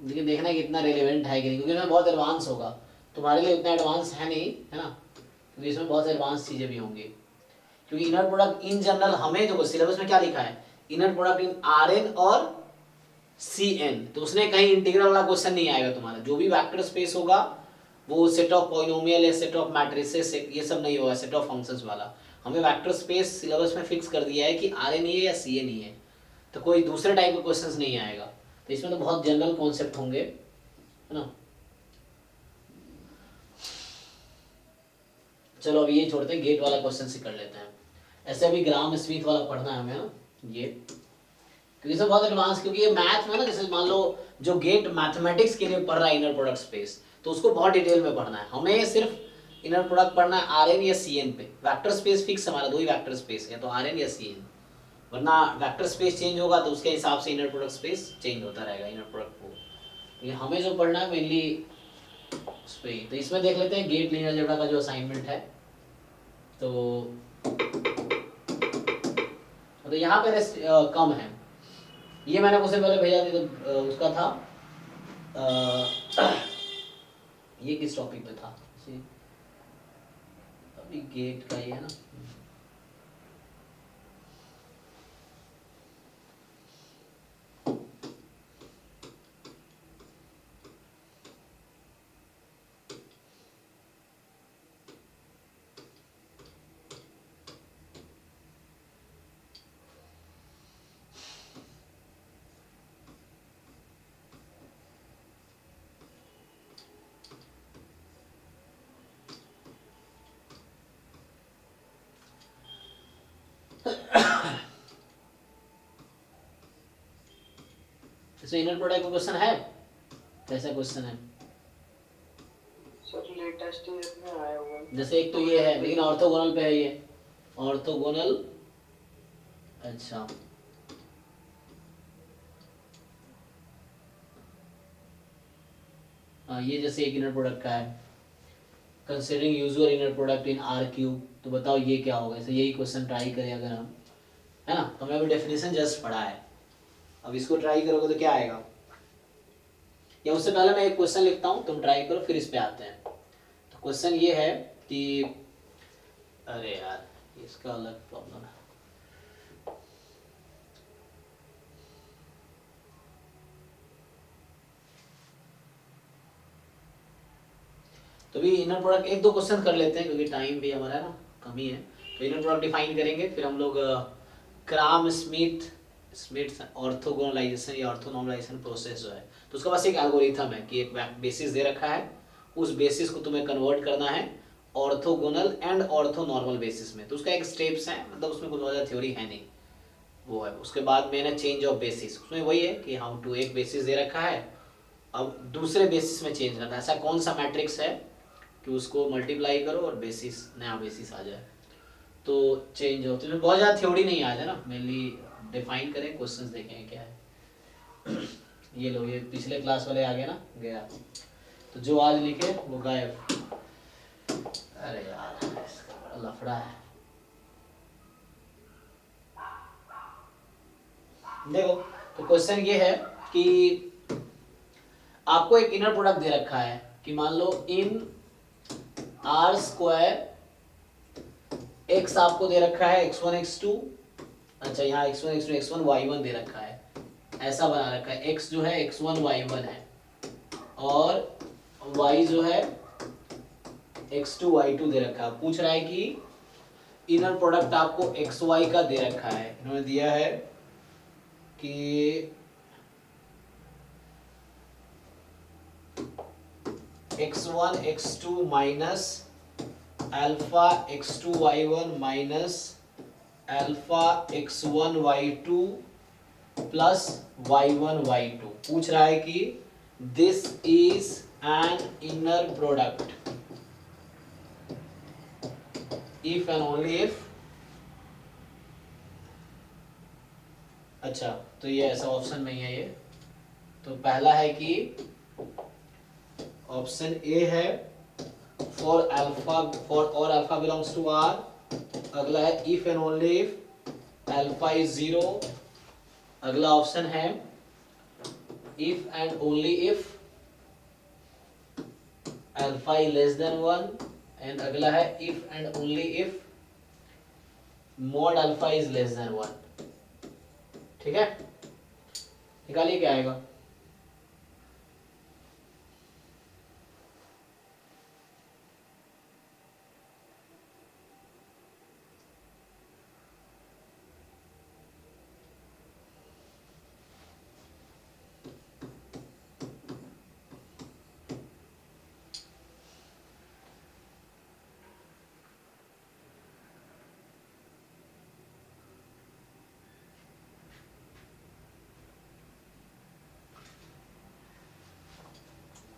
[SPEAKER 1] लेकिन देखना है कितना रेलेवेंट है कि नहीं, क्योंकि इसमें बहुत एडवांस होगा, तुम्हारे लिए उतना एडवांस है नहीं, है ना, क्योंकि इसमें बहुत एडवांस चीजें भी होंगी। क्योंकि इनर प्रोडक्ट इन जनरल हमें देखो सिलेबस में क्या लिखा है, इनर प्रोडक्ट इन Rn और Cn, तो उसने कहीं इंटीग्रल वाला क्वेश्चन नहीं आएगा तुम्हारा, जो भी वेक्टर स्पेस होगा वो सेट ऑफ पॉलिनोमियल या सेट ऑफ मैट्रिसेस ये सब नहीं होगा, सेट ऑफ फंक्शंस वाला। हमें वेक्टर स्पेस सिलेबस में फिक्स कर दिया है कि Rn ही है या Cn ही है, तो कोई दूसरे टाइप का क्वेश्चंस नहीं आएगा। तो इसमें तो बहुत जनरल कॉन्सेप्ट होंगे, है ना। चलो अभी ये छोड़ते हैं, गेट वाला क्वेश्चन से कर लेते हैं। ऐसे अभी ग्राम स्मिथ वाला पढ़ना है हमें, है ना, ये क्योंकि इसमें बहुत एडवांस, क्योंकि ये मैथ में ना, जैसे मान लो जो गेट मैथमेटिक्स के लिए पढ़ रहा है इनर प्रोडक्ट स्पेस, तो उसको बहुत डिटेल में पढ़ना है। हमें सिर्फ इनर प्रोडक्ट पढ़ना है Rn या Cn पे, वेक्टर स्पेस फिक्स हमारा दो ही वेक्टर स्पेस है, तो Rn या Cn, वरना वेक्टर स्पेस चेंज होगा तो उसके हिसाब से इनर प्रोडक्ट स्पेस चेंज होता रहेगा इनर प्रोडक्ट को। ये हमें जो पढ़ना है मेनली उस पे ही। तो इसमें देख लेते हैं गेट लीनियर अलजेब्रा का जो असाइनमेंट है, तो यहाँ पे कम है, ये मैंने उससे पहले भेजा थी तो उसका था ये किस टॉपिक पे था, अभी गेट का ही है ना। इसमें इनर प्रोडक्ट का क्वेश्चन है, कैसा क्वेश्चन है?
[SPEAKER 2] सर लेटेस्ट ईयर में आया हुआ है।
[SPEAKER 1] जैसे एक तो ये है, लेकिन ऑर्थोगोनल पे है ये, ऑर्थोगोनल। अच्छा हाँ, ये जैसे एक इनर प्रोडक्ट का है, considering usual inner product in are cube, तो बताओ ये क्या होगा? ऐसे यही क्वेश्चन ट्राई करें अगर हम, है ना? तो हमने अभी डेफिनेशन जस्ट पढ़ा है, अब इसको ट्राई करोगे तो क्या आएगा? या उससे पहले मैं एक क्वेश्चन लिखता हूँ, तुम ट्राई करो, फिर इस पे आते हैं। तो क्वेश्चन ये है कि, अरे यार इसका अलग प्रॉब्लम है। तो भी इनर प्रोडक्ट एक दो क्वेश्चन कर लेते हैं, क्योंकि टाइम भी हमारा है ना कमी है। तो इनर प्रोडक्ट डिफाइन करेंगे, फिर हम लोग क्राम स्मिथ ऑर्थोगोनलाइजेशन या ऑर्थोनॉर्मलाइजेशन प्रोसेस जो है, तो उसका बस एक एल्गोरिथम है कि एक बेसिस दे रखा है, उस बेसिस को तुम्हें कन्वर्ट करना है ऑर्थोगोनल एंड ऑर्थोनॉर्मल बेसिस में। तो उसका एक स्टेप्स है, मतलब उसमें कुछ ज़्यादा थ्योरी है नहीं, वो है। उसके बाद मैंने चेंज ऑफ बेसिस, उसमें वही है कि हाउ टू, एक बेसिस दे रखा है, अब दूसरे बेसिस में चेंज करना है। ऐसा कौन सा मैट्रिक्स है कि उसको मल्टीप्लाई करो और बेसिस, नया बेसिस आ जाए, तो चेंज हो। तो बहुत ज़्यादा थ्योरी नहीं आ जाए ना, मेनली डिफाइन करें, क्वेश्चंस देखें क्या है। ये लो, ये पिछले क्लास वाले आ गए ना, गया। तो जो आज लिखे वो गायब। अरे यार इसका बड़ा लफड़ा है। देखो, तो क्वेश्चन ये है कि आपको एक इनर प्रोडक्ट दे रखा है कि मान लो इन आर स्क्वायर एक्स आपको दे रखा है x1 x2, अच्छा यहाँ x1 x2 x1 y1 दे रखा है, ऐसा बना रखा है। x जो है x1 y1 है और y जो है x2 y2 दे रखा है। पूछ रहा है कि इनर प्रोडक्ट आपको xy का दे रखा है, इन्होंने दिया है कि x1 x2 minus alpha x2 y1 minus alpha x1 y2 plus y1 y2। पूछ रहा है कि this is an inner product if and only if, अच्छा तो ये ऐसा ऑप्शन में ही है ये। तो पहला है कि ऑप्शन ए है फॉर अल्फा, फॉर और अल्फा बिलोंग्स टू आर। अगला है if and only if alpha is 0। अगला ऑप्शन है if and only if alpha is less than 1। And अगला है if and only if mod alpha is less than 1। ठीक है, निकालिए क्या आएगा।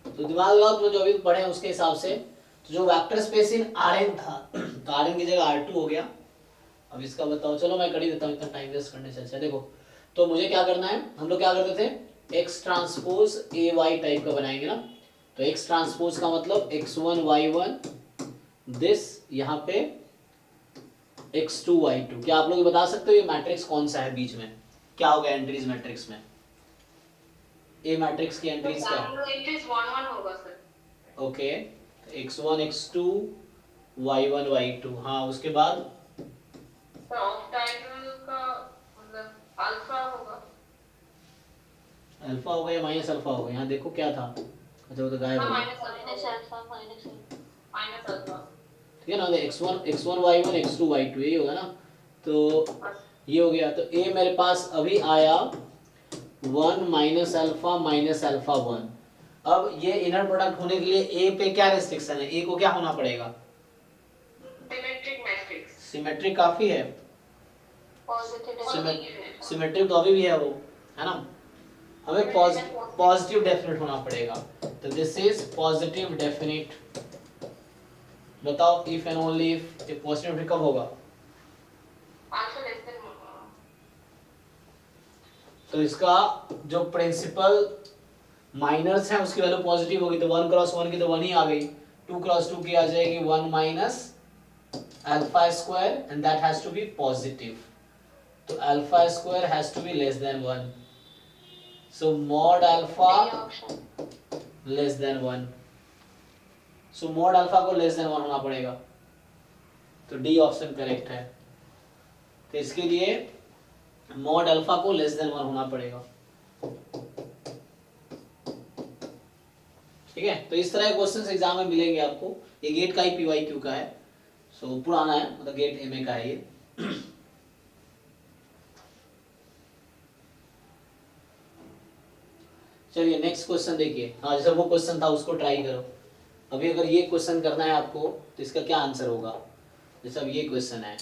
[SPEAKER 1] तो दिमाग लगाओ, तो जो अभी पढ़े उसके हिसाब से। तो जो वेक्टर स्पेस इन Rn था, तो Rn की जगह R2 हो गया। अब इसका बताओ, चलो मैं कर ही देता हूँ, इतना टाइम वेस्ट करने से अच्छा। देखो, तो मुझे क्या करना है, हम लोग क्या करते थे, x ट्रांसपोज ay टाइप का बनाएंगे ना। तो x ट्रांसपोज का मतलब x1 y1 दिस, यहाँ पे x2 y2। क्या आप लोग बता सकते हो ये मैट्रिक्स कौन सा है बीच में, क्या होगा एंट्रीज मैट्रिक्स में? ए मैट्रिक्स की एंट्रीज क्या है?
[SPEAKER 3] एंट्रीज 1 1 होगा sir.
[SPEAKER 1] Okay, x1 x2 y1 y2, हाँ उसके बाद
[SPEAKER 3] सर ऑफ डायगोनल का मतलब अल्फा होगा।
[SPEAKER 1] अल्फा होगा या माइनस अल्फा होगा? यहाँ देखो क्या था, अच्छा वो तो गायब हो गया।
[SPEAKER 3] Minus alpha minus alpha.
[SPEAKER 1] ठीक है ना, x1 y1 x2 y2 यही होगा ना। तो ये हो गया। तो ए मेरे पास अभी आया 1 माइनस अल्फा 1। अब ये इनर प्रोडक्ट होने के लिए ए पे क्या रेस्ट्रिक्शन है, ए को क्या होना पड़ेगा?
[SPEAKER 3] Symmetric matrix.
[SPEAKER 1] सिमेट्रिक काफी है,
[SPEAKER 3] पॉजिटिव
[SPEAKER 1] सिमेट्रिक तो अभी भी है वो, है ना। हमें पॉजिटिव डेफिनेट होना पड़ेगा। तो दिस इज पॉजिटिव डेफिनेट। बताओ इफ एंड ओनली इफ ये पॉजिटिव डेफिनेट कब होगा?
[SPEAKER 3] अल्फा लेस देन
[SPEAKER 1] तो इसका जो प्रिंसिपल माइनर्स हैं उसकी वैल्यू पॉजिटिव होगी, तो 1 क्रॉस 1 की तो 1 ही आ गई, 2 क्रॉस 2 की आ जाएगी 1 minus alpha square and that has to be positive. तो alpha square has to be less than 1, so mod alpha less than 1, so mod alpha को लेस देन 1 होना पड़ेगा। तो डी ऑप्शन करेक्ट है। तो इसके लिए मॉड अल्फा को लेस देन 1 होना पड़ेगा। ठीक है, तो इस तरह के क्वेश्चंस एग्जाम में मिलेंगे आपको। ये गेट का ही पीवाईक्यू का है, सो पुराना है, मतलब गेट एमए का है ये। चलिए नेक्स्ट क्वेश्चन देखिए। हाँ, जैसे वो क्वेश्चन था उसको ट्राई करो। अभी अगर ये क्वेश्चन करना है आपको तो इसका क्या आंसर होगा? जैसे अब ये क्वेश्चन है,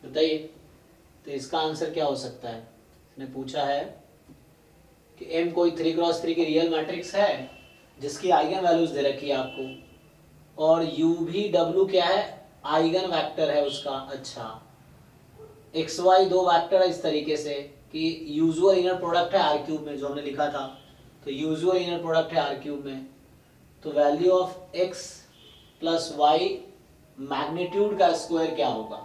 [SPEAKER 1] बताइए। तो इसका आंसर क्या हो सकता है? इसने पूछा है कि M कोई 3 क्रॉस 3 की रियल मैट्रिक्स है जिसकी आइगन वैल्यूज दे रखी है आपको, और U भी W क्या है? आइगन वेक्टर है उसका। अच्छा, एक्स वाई दो वेक्टर है इस तरीके से कि यूजुअल इनर प्रोडक्ट है आर क्यूब में, जो हमने लिखा था। तो यूजुअल इनर प्रोडक्ट है आर क्यूब में, तो value of x plus Y magnitude का स्क्वायर क्या होगा?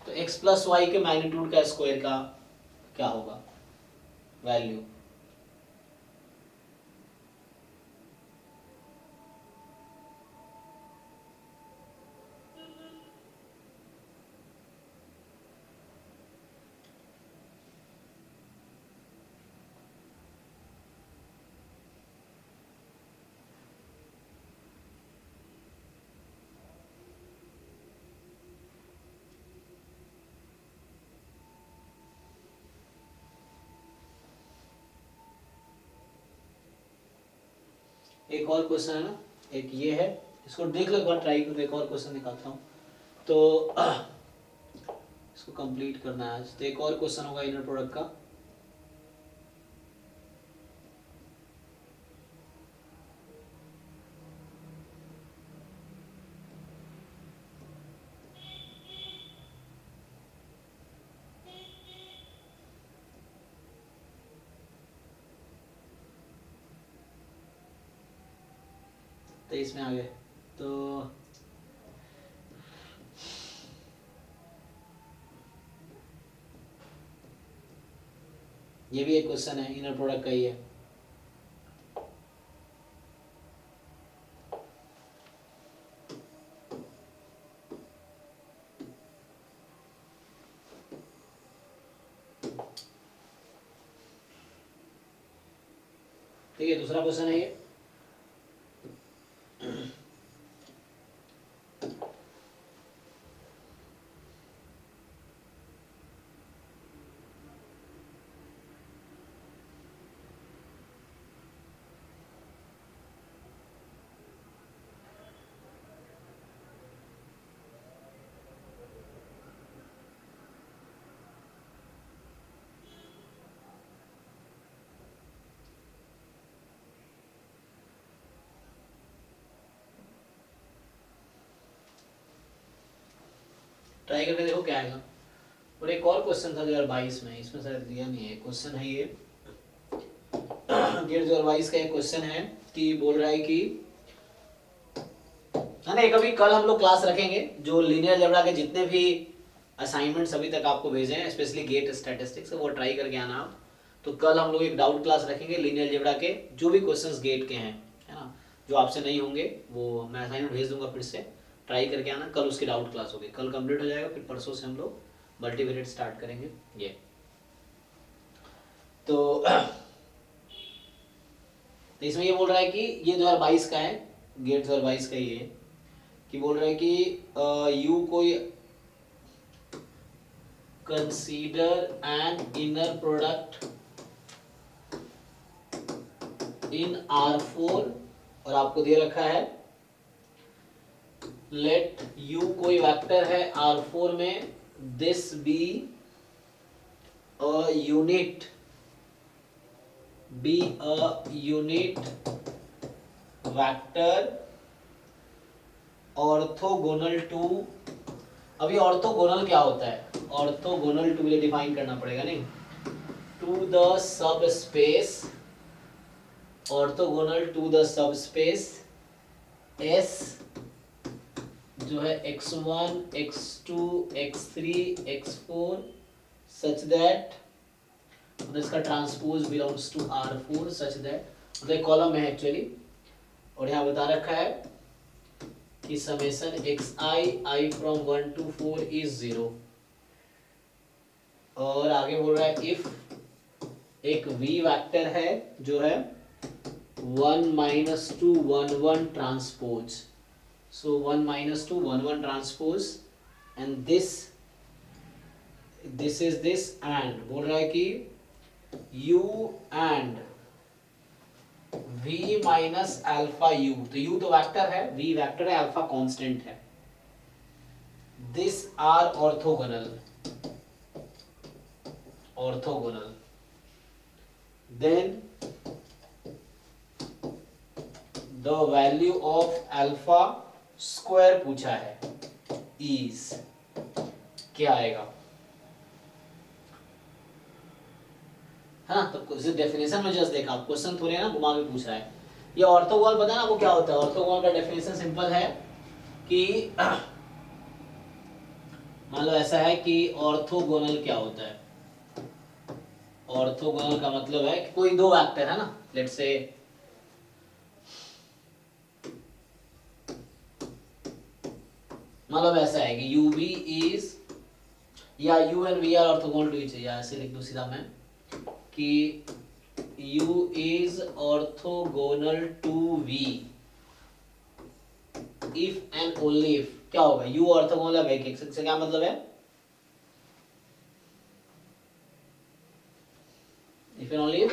[SPEAKER 1] तो x प्लस वाई के मैग्नीट्यूड का स्क्वायर का क्या होगा वैल्यू? एक और क्वेश्चन है ना, एक ये है, इसको देख लो एक बार, ट्राई करो। एक और क्वेश्चन निकालता हूँ तो इसको कंप्लीट करना है आज। तो एक और क्वेश्चन होगा इनर प्रोडक्ट का। तो इसमें आ गए तो ये भी एक क्वेश्चन है, इनर प्रोडक्ट का ही है। ठीक है, दूसरा क्वेश्चन है ये। ट्राई करके देखो क्या आएगा। और एक और क्वेश्चन था 2022 में, इसमें शायद दिया नहीं है। क्वेश्चन है ये गेट 2022 का एक क्वेश्चन है कि बोल रहा है कि है ना, कभी कल हम लोग क्लास रखेंगे जो लीनियर अलजेब्रा के जितने भी असाइनमेंट्स अभी तक आपको भेजे हैं, स्पेशली गेट स्टैटिस्टिक्स, वो ट्राई करके आना आप। तो कल हम लोग एक डाउट क्लास रखेंगे लीनियर अलजेब्रा के जो भी क्वेश्चंस गेट के हैं, है ना, जो आपसे नहीं होंगे वो मैं असाइनमेंट भेज दूंगा, फिर से ट्राई करके आना। कल उसकी डाउट क्लास होगी, कल कंप्लीट हो जाएगा, फिर परसों से हम लोग मल्टीवेरिएट स्टार्ट करेंगे ये। तो इसमें ये बोल रहा है कि ये 2022 का है गेट्स और वाइस का ही है कि बोल रहे हैं कि यू कोई consider an inner product in R4 और आपको दे रखा है लेट u कोई वेक्टर है R4 में, this be a unit vector orthogonal to. अभी ऑर्थोगोनल क्या होता है? ऑर्थोगोनल टू ये डिफाइन करना पड़ेगा नहीं, to the subspace, orthogonal to the subspace S जो है x1 x2 x3 x4 such that, मतलब इसका transpose belongs to R4 such that, मतलब एक कॉलम है एक्चुअली, और यहाँ बता रखा है कि summation xi from 1 to 4 is 0, और आगे बोल रहा है इफ एक v वेक्टर है जो है 1 - 2 1 1 transpose, so 1 - 2 1 1 transpose and this is this, and बोल रहा है कि u and v minus alpha u, तो u तो वेक्टर है, v वेक्टर है, अल्फा कांस्टेंट है, this are orthogonal then the value of alpha square पूछा है इज, क्या आएगा? हाँ, तो इसे डेफिनेशन में जस्ट देखा, क्वेश्चन थोड़े ना घुमा के पूछ रहा है। ये ऑर्थोगोनल पता है ना वो क्या होता है? ऑर्थोगोनल का डेफिनेशन सिंपल है कि मान लो ऐसा है कि ऑर्थोगोनल क्या होता है? ऑर्थोगोनल का मतलब है कि कोई दो वेक्टर है ना, लेट्स से मतलब ऐसा है कि u v is या u and v are orthogonal to each other, या ऐसे लिख दूं सीधा मैं कि u is orthogonal to v if and only if, क्या होगा? u orthogonal है भाई, से क्या मतलब है? if and only if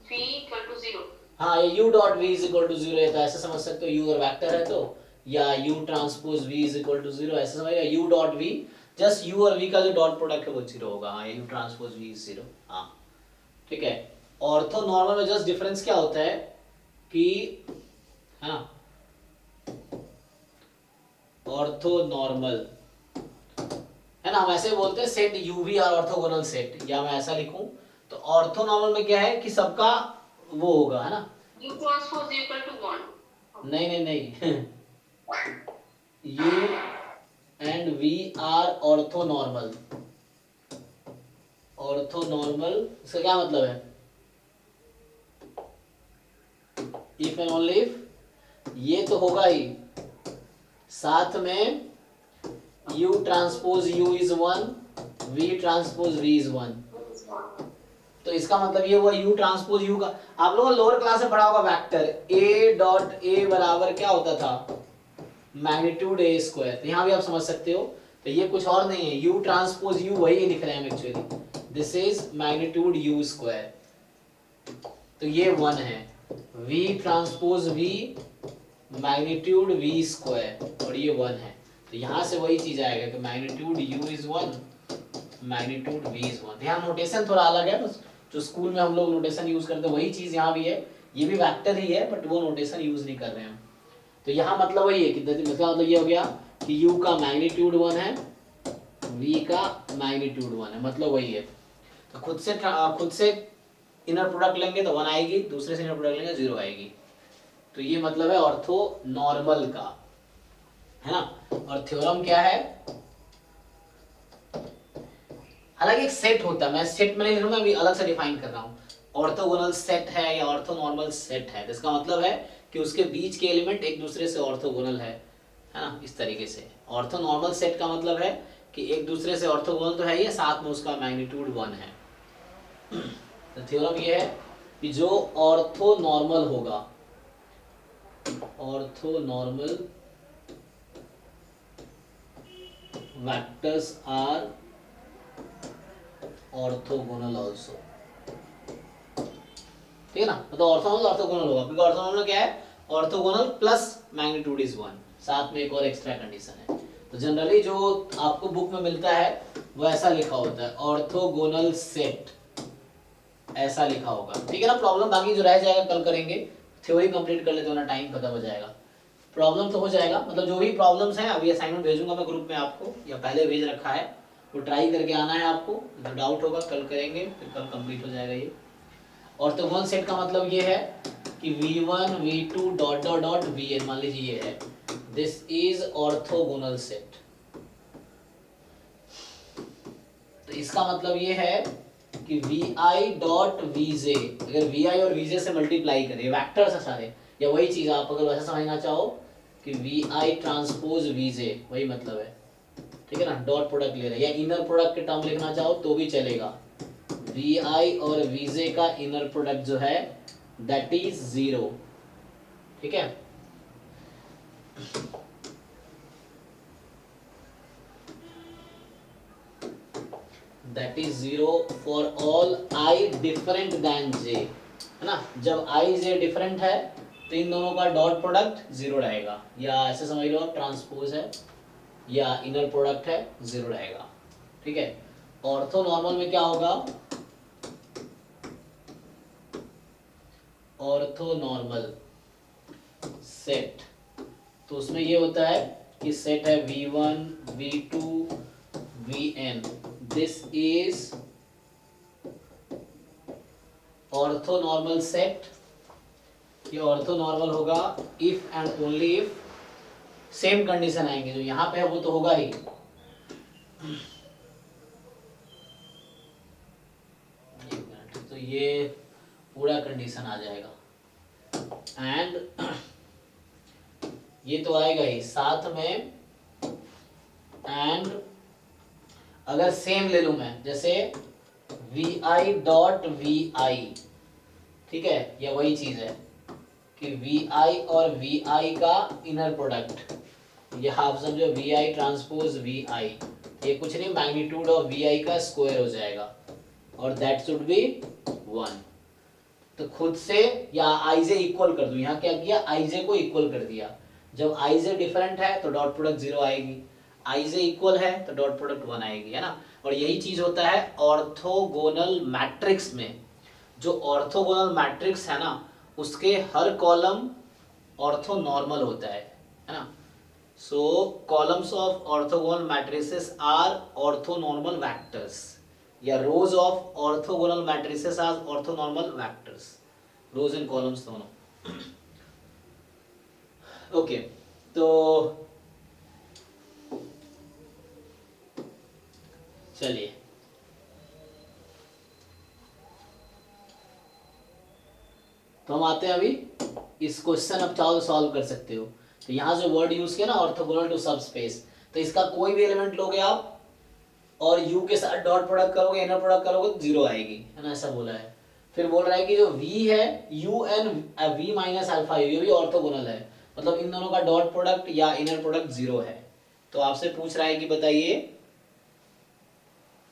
[SPEAKER 3] v equal to 0।
[SPEAKER 1] हाँ, ये u dot v is equal to 0 है, तो ऐसे समझ सकते हो u अगर वेक्टर है तो, या u transpose v is equal to 0 ऐसे समझिएगा, u dot v just u और v का जो डॉट प्रोडक्ट है वो 0 होगा। हाँ, ये u ट्रांसपोज v is 0। हाँ ठीक है। ऑर्थो नॉर्मल में जस्ट डिफरेंस क्या होता है कि, है ना, ऑर्थो नॉर्मल है ना, हम ऐसे बोलते हैं set u v are orthogonal set, या मैं ऐसा लिखूं तो ऑर्थो नॉर्मल में क्या है कि सबका वो होगा, है ना,
[SPEAKER 3] u transpose equal to 1।
[SPEAKER 1] नहीं नहीं नहीं u and v are orthonormal। orthonormal इसका क्या मतलब है? if and only if, ये तो होगा ही, साथ में u transpose u is 1, v transpose v is 1, तो इसका मतलब ये हुआ u ट्रांसपोज u का, आप लोगों ने लोअर क्लास में पढ़ा होगा वेक्टर a डॉट a बराबर क्या होता था? Magnitude a square. तो यहाँ भी आप समझ सकते हो, तो ये कुछ और नहीं है, u ट्रांसपोज u वही लिख रहे हैं हम actually, this is magnitude u square, तो ये 1 है, v transpose v magnitude v square, और ये 1 है, तो यहाँ से वही चीज आएगा कि magnitude u is 1, magnitude v is 1। यहाँ नोटेशन थोड़ा अलग है, बस जो स्कूल में हम लोग नोटेशन यूज करते हैं वही चीज यहाँ भी है, ये भी वेक्टर ही है बट वो नोटेशन यूज नहीं कर रहे हैं। तो यहाँ मतलब वही है कि इसका मतलब ये हो गया कि u का मैग्नीट्यूड 1 है, v का मैग्नीट्यूड 1 है, मतलब वही है। तो खुद से इनर प्रोडक्ट लेंगे तो 1 आएगी, दूसरे से इनर प्रोडक्ट लेंगे 0 आएगी, तो ये मतलब है ऑर्थो नॉर्मल का, है ना। और थ्योरम क्या है? हालांकि एक सेट होता है, मैं सेट में नहीं लिख रहा हूं, मैं अभी अलग से डिफाइन कर रहा हूँ। ऑर्थोगोनल सेट है या ऑर्थोनॉर्मल सेट है, तो इसका मतलब है कि उसके बीच के एलिमेंट एक दूसरे से ऑर्थोगोनल है ना, इस तरीके से। ऑर्थोनॉर्मल सेट का मतलब है कि एक दूसरे से ऑर्थोगोनल तो है ही, साथ में उसका मैग्नीट्यूड 1 है। तो थ्योरम ये है कि जो ऑर्थोनॉर्मल होगा orthonormal vectors are orthogonal also, ठीक है ना। मतलब ऑर्थोगोनल ऑर्थोगोनल होगा, क्योंकि ऑर्थोगोनल क्या है, ऑर्थोगोनल प्लस मैग्नीट्यूड इज 1, साथ में एक और एक्स्ट्रा कंडीशन है। तो जनरली जो आपको बुक में मिलता है वो ऐसा लिखा होता है, ऑर्थोगोनल सेट, ऐसा लिखा होगा, ठीक है ना। प्रॉब्लम बाकी जो रह जाएगा कल करेंगे, थ्योरी कंप्लीट कर लेते हो ना, टाइम खत्म हो जाएगा। प्रॉब्लम तो हो जाएगा, मतलब जो भी प्रॉब्लम्स हैं अभी असाइनमेंट भेजूंगा मैं ग्रुप में आपको, या पहले भेज रखा है, वो ट्राई करके आना है आपको। जो डाउट होगा कल करेंगे, फिर कल कंप्लीट हो जाएगा ये। ऑर्थोगोनल सेट का मतलब ये है कि v1 v2 dot dot dot vn, मान लीजिए ये है, दिस इज ऑर्थोगोनल सेट। तो इसका मतलब ये है कि vi डॉट vj, अगर vi और vj से मल्टीप्लाई करें, वेक्टर्स है सारे, या वही चीज आप अगर वैसा समझना चाहो कि vi ट्रांसपोज vj, वही मतलब है, ठीक है ना। डॉट प्रोडक्ट ले रहे हैं, या इनर प्रोडक्ट के टर्म लिखना चाहो तो भी चलेगा। vi और vj का इनर प्रोडक्ट जो है दैट इज 0, ठीक है। That is 0 for all i different than j, है ना। जब i j डिफरेंट है तो इन दोनों का डॉट प्रोडक्ट 0 रहेगा, या ऐसे समझ लो आप ट्रांसपोज है या इनर प्रोडक्ट है 0 रहेगा, ठीक है। ऑर्थो नॉर्मल में क्या होगा, ऑर्थो नॉर्मल सेट, तो उसमें ये होता है कि सेट है v1 v2 vn, this is ortho normal set. ये ऑर्थो नॉर्मल होगा if and only if same condition आएंगे, जो यहाँ पे है वो तो होगा ही, तो ये पूरा कंडीशन आ जाएगा, एंड ये तो आएगा ही साथ में, एंड अगर सेम ले लूं मैं, जैसे vi डॉट vi, ठीक है, या वही चीज है कि vi और vi का इनर प्रोडक्ट, ये हाफ समझो vi ट्रांसपोज vi, ये कुछ नहीं मैग्नीट्यूड ऑफ vi का स्क्वायर हो जाएगा, और दैट शुड बी 1। तो खुद से या ij इक्वल कर दूं, यहाँ क्या किया, ij को इक्वल कर दिया। जब ij डिफरेंट है तो डॉट प्रोडक्ट 0 आएगी, ij इक्वल है तो डॉट प्रोडक्ट 1 आएगी, है ना। और यही चीज होता है ऑर्थोगोनल मैट्रिक्स में। जो ऑर्थोगोनल मैट्रिक्स है ना, उसके हर कॉलम ऑर्थो नॉर्मल होता है ना। So columns of orthogonal matrices are orthonormal vectors, या rows of orthogonal matrices are orthonormal vectors, rows and columns दोनों। ओके, तो चलिए तो हम आते हैं अभी इस क्वेश्चन, अब चाहो तो सॉल्व कर सकते हो। तो यहाँ जो वर्ड यूज किया ना, ऑर्थोगोनल टू सब स्पेस, तो इसका कोई भी एलिमेंट लोगे आप और u के साथ डॉट प्रोडक्ट करोगे, इनर प्रोडक्ट करोगे तो 0 आएगी, है ना, ऐसा बोला है। फिर बोल रहा है कि जो v है u and v minus alpha ये भी ऑर्थोगोनल है, मतलब इन दोनों का डॉट प्रोडक्ट या इनर प्रोडक्ट 0 है। तो आपसे पूछ रहा है कि बताइए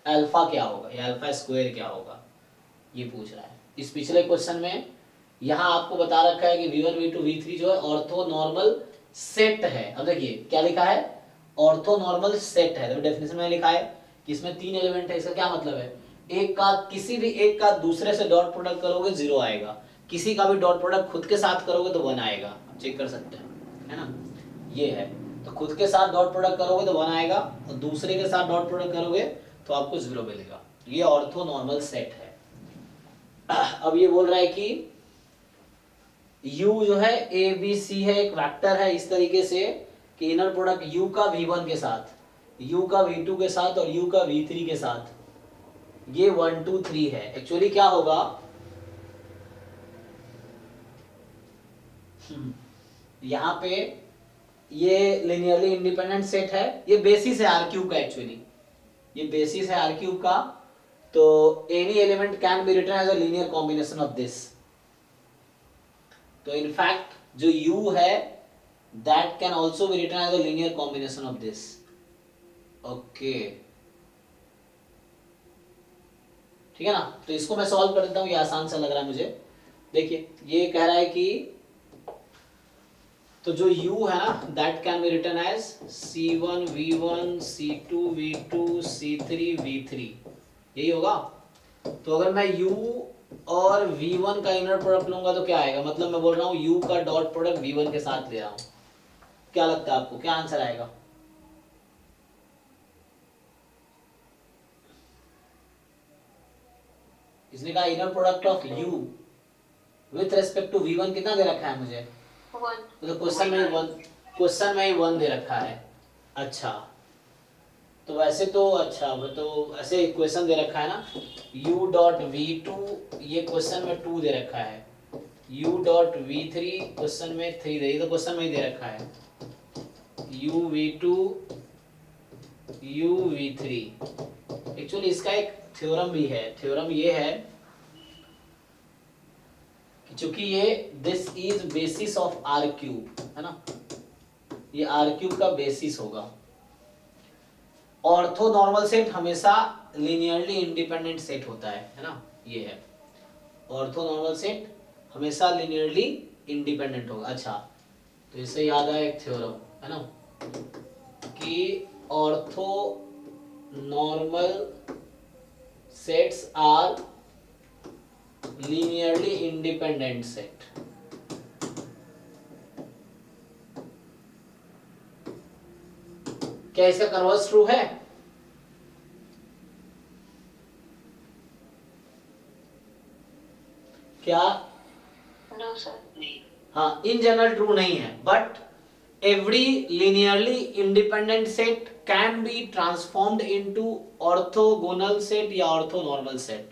[SPEAKER 1] अल्फा क्या होगा या अल्फा स्क्वायर क्या होगा, ये पूछ रहा है। इस पिछले क्वेश्चन में यहाँ आपको बता रखा है कि v1 v2 v3 जो है ऑर्थो नॉर्मल सेट है। अब देखिए क्या लिखा है, ऑर्थो नॉर्मल सेट है, तो डेफिनेशन में लिखा है कि इसमें 3 एलिमेंट है। इसका क्या मतलब है, एक का किसी भी एक का दूसरे से डॉट प्रोडक्ट करोगे 0 आएगा, किसी का भी डॉट प्रोडक्ट खुद के साथ करोगे तो 1 आएगा, चेक कर सकते हैं, है ना। ये है, तो खुद के साथ डॉट प्रोडक्ट करोगे तो 1 आएगा, और दूसरे के साथ डॉट प्रोडक्ट करोगे तो आपको 0 मिलेगा। ये ऑर्थो नॉर्मल सेट है। अब ये बोल रहा है कि u जो है a b c है, एक वेक्टर है इस तरीके से कि इनर प्रोडक्ट u का v1 के साथ, u का v2 के साथ और u का v3 के साथ, ये 1 2 3 है। एक्चुअली क्या होगा, यहाँ पे ये लिनियरली इंडिपेंडेंट सेट है, ये बेसिस है आर क्यूब का, एक्चुअली ये बेसिस है आर क्यूब का। तो any element can be written as a linear combination of this. तो इनफैक्ट जो u है that can also be written as a linear combination of this. Okay ठीक है ना। तो इसको मैं सॉल्व कर देता हूँ, ये आसान सा लग रहा है मुझे। देखिए ये कह रहा है कि तो जो u है ना that can be written as c1 v1 c2 v2 c3 v3, यही होगा। तो अगर मैं u और v1 का इनर प्रोडक्ट लूंगा तो क्या आएगा, मतलब मैं बोल रहा हूँ u का डॉट प्रोडक्ट v1 के साथ ले रहा हूँ। क्या लगता है आपको, क्या आंसर आएगा? इसने कहा inner product of u with respect to v1 कितना दे रखा है मुझे, तो क्वेश्चन में ही 1 दे रखा है। अच्छा तो वैसे तो अच्छा वो तो ऐसे इक्वेशन दे रखा है ना, u डॉट v2 ये क्वेश्चन में 2 दे रखा है, u डॉट v3 क्वेश्चन में 3 दे, ये तो क्वेश्चन में ही दे रखा है, u v2 u v3। Actually इसका एक थ्योरम भी है, थ्योरम ये है कि चूंकि ये this is basis of R cube है ना, ये आर क्यूब का बेसिस होगा। ऑर्थो नॉर्मल सेट हमेशा लिनियरली इंडिपेंडेंट सेट होता है ना, ये है ऑर्थो नॉर्मल सेट हमेशा लिनियरली इंडिपेंडेंट होगा। अच्छा तो इससे याद आया एक थ्योरम है ना कि orthonormal sets are linearly independent set। क्या इसका कन्वर्स ट्रू है? क्या?
[SPEAKER 3] No sir.
[SPEAKER 1] हाँ इन जनरल ट्रू नहीं है, but every linearly independent set can be transformed into orthogonal set या orthonormal set।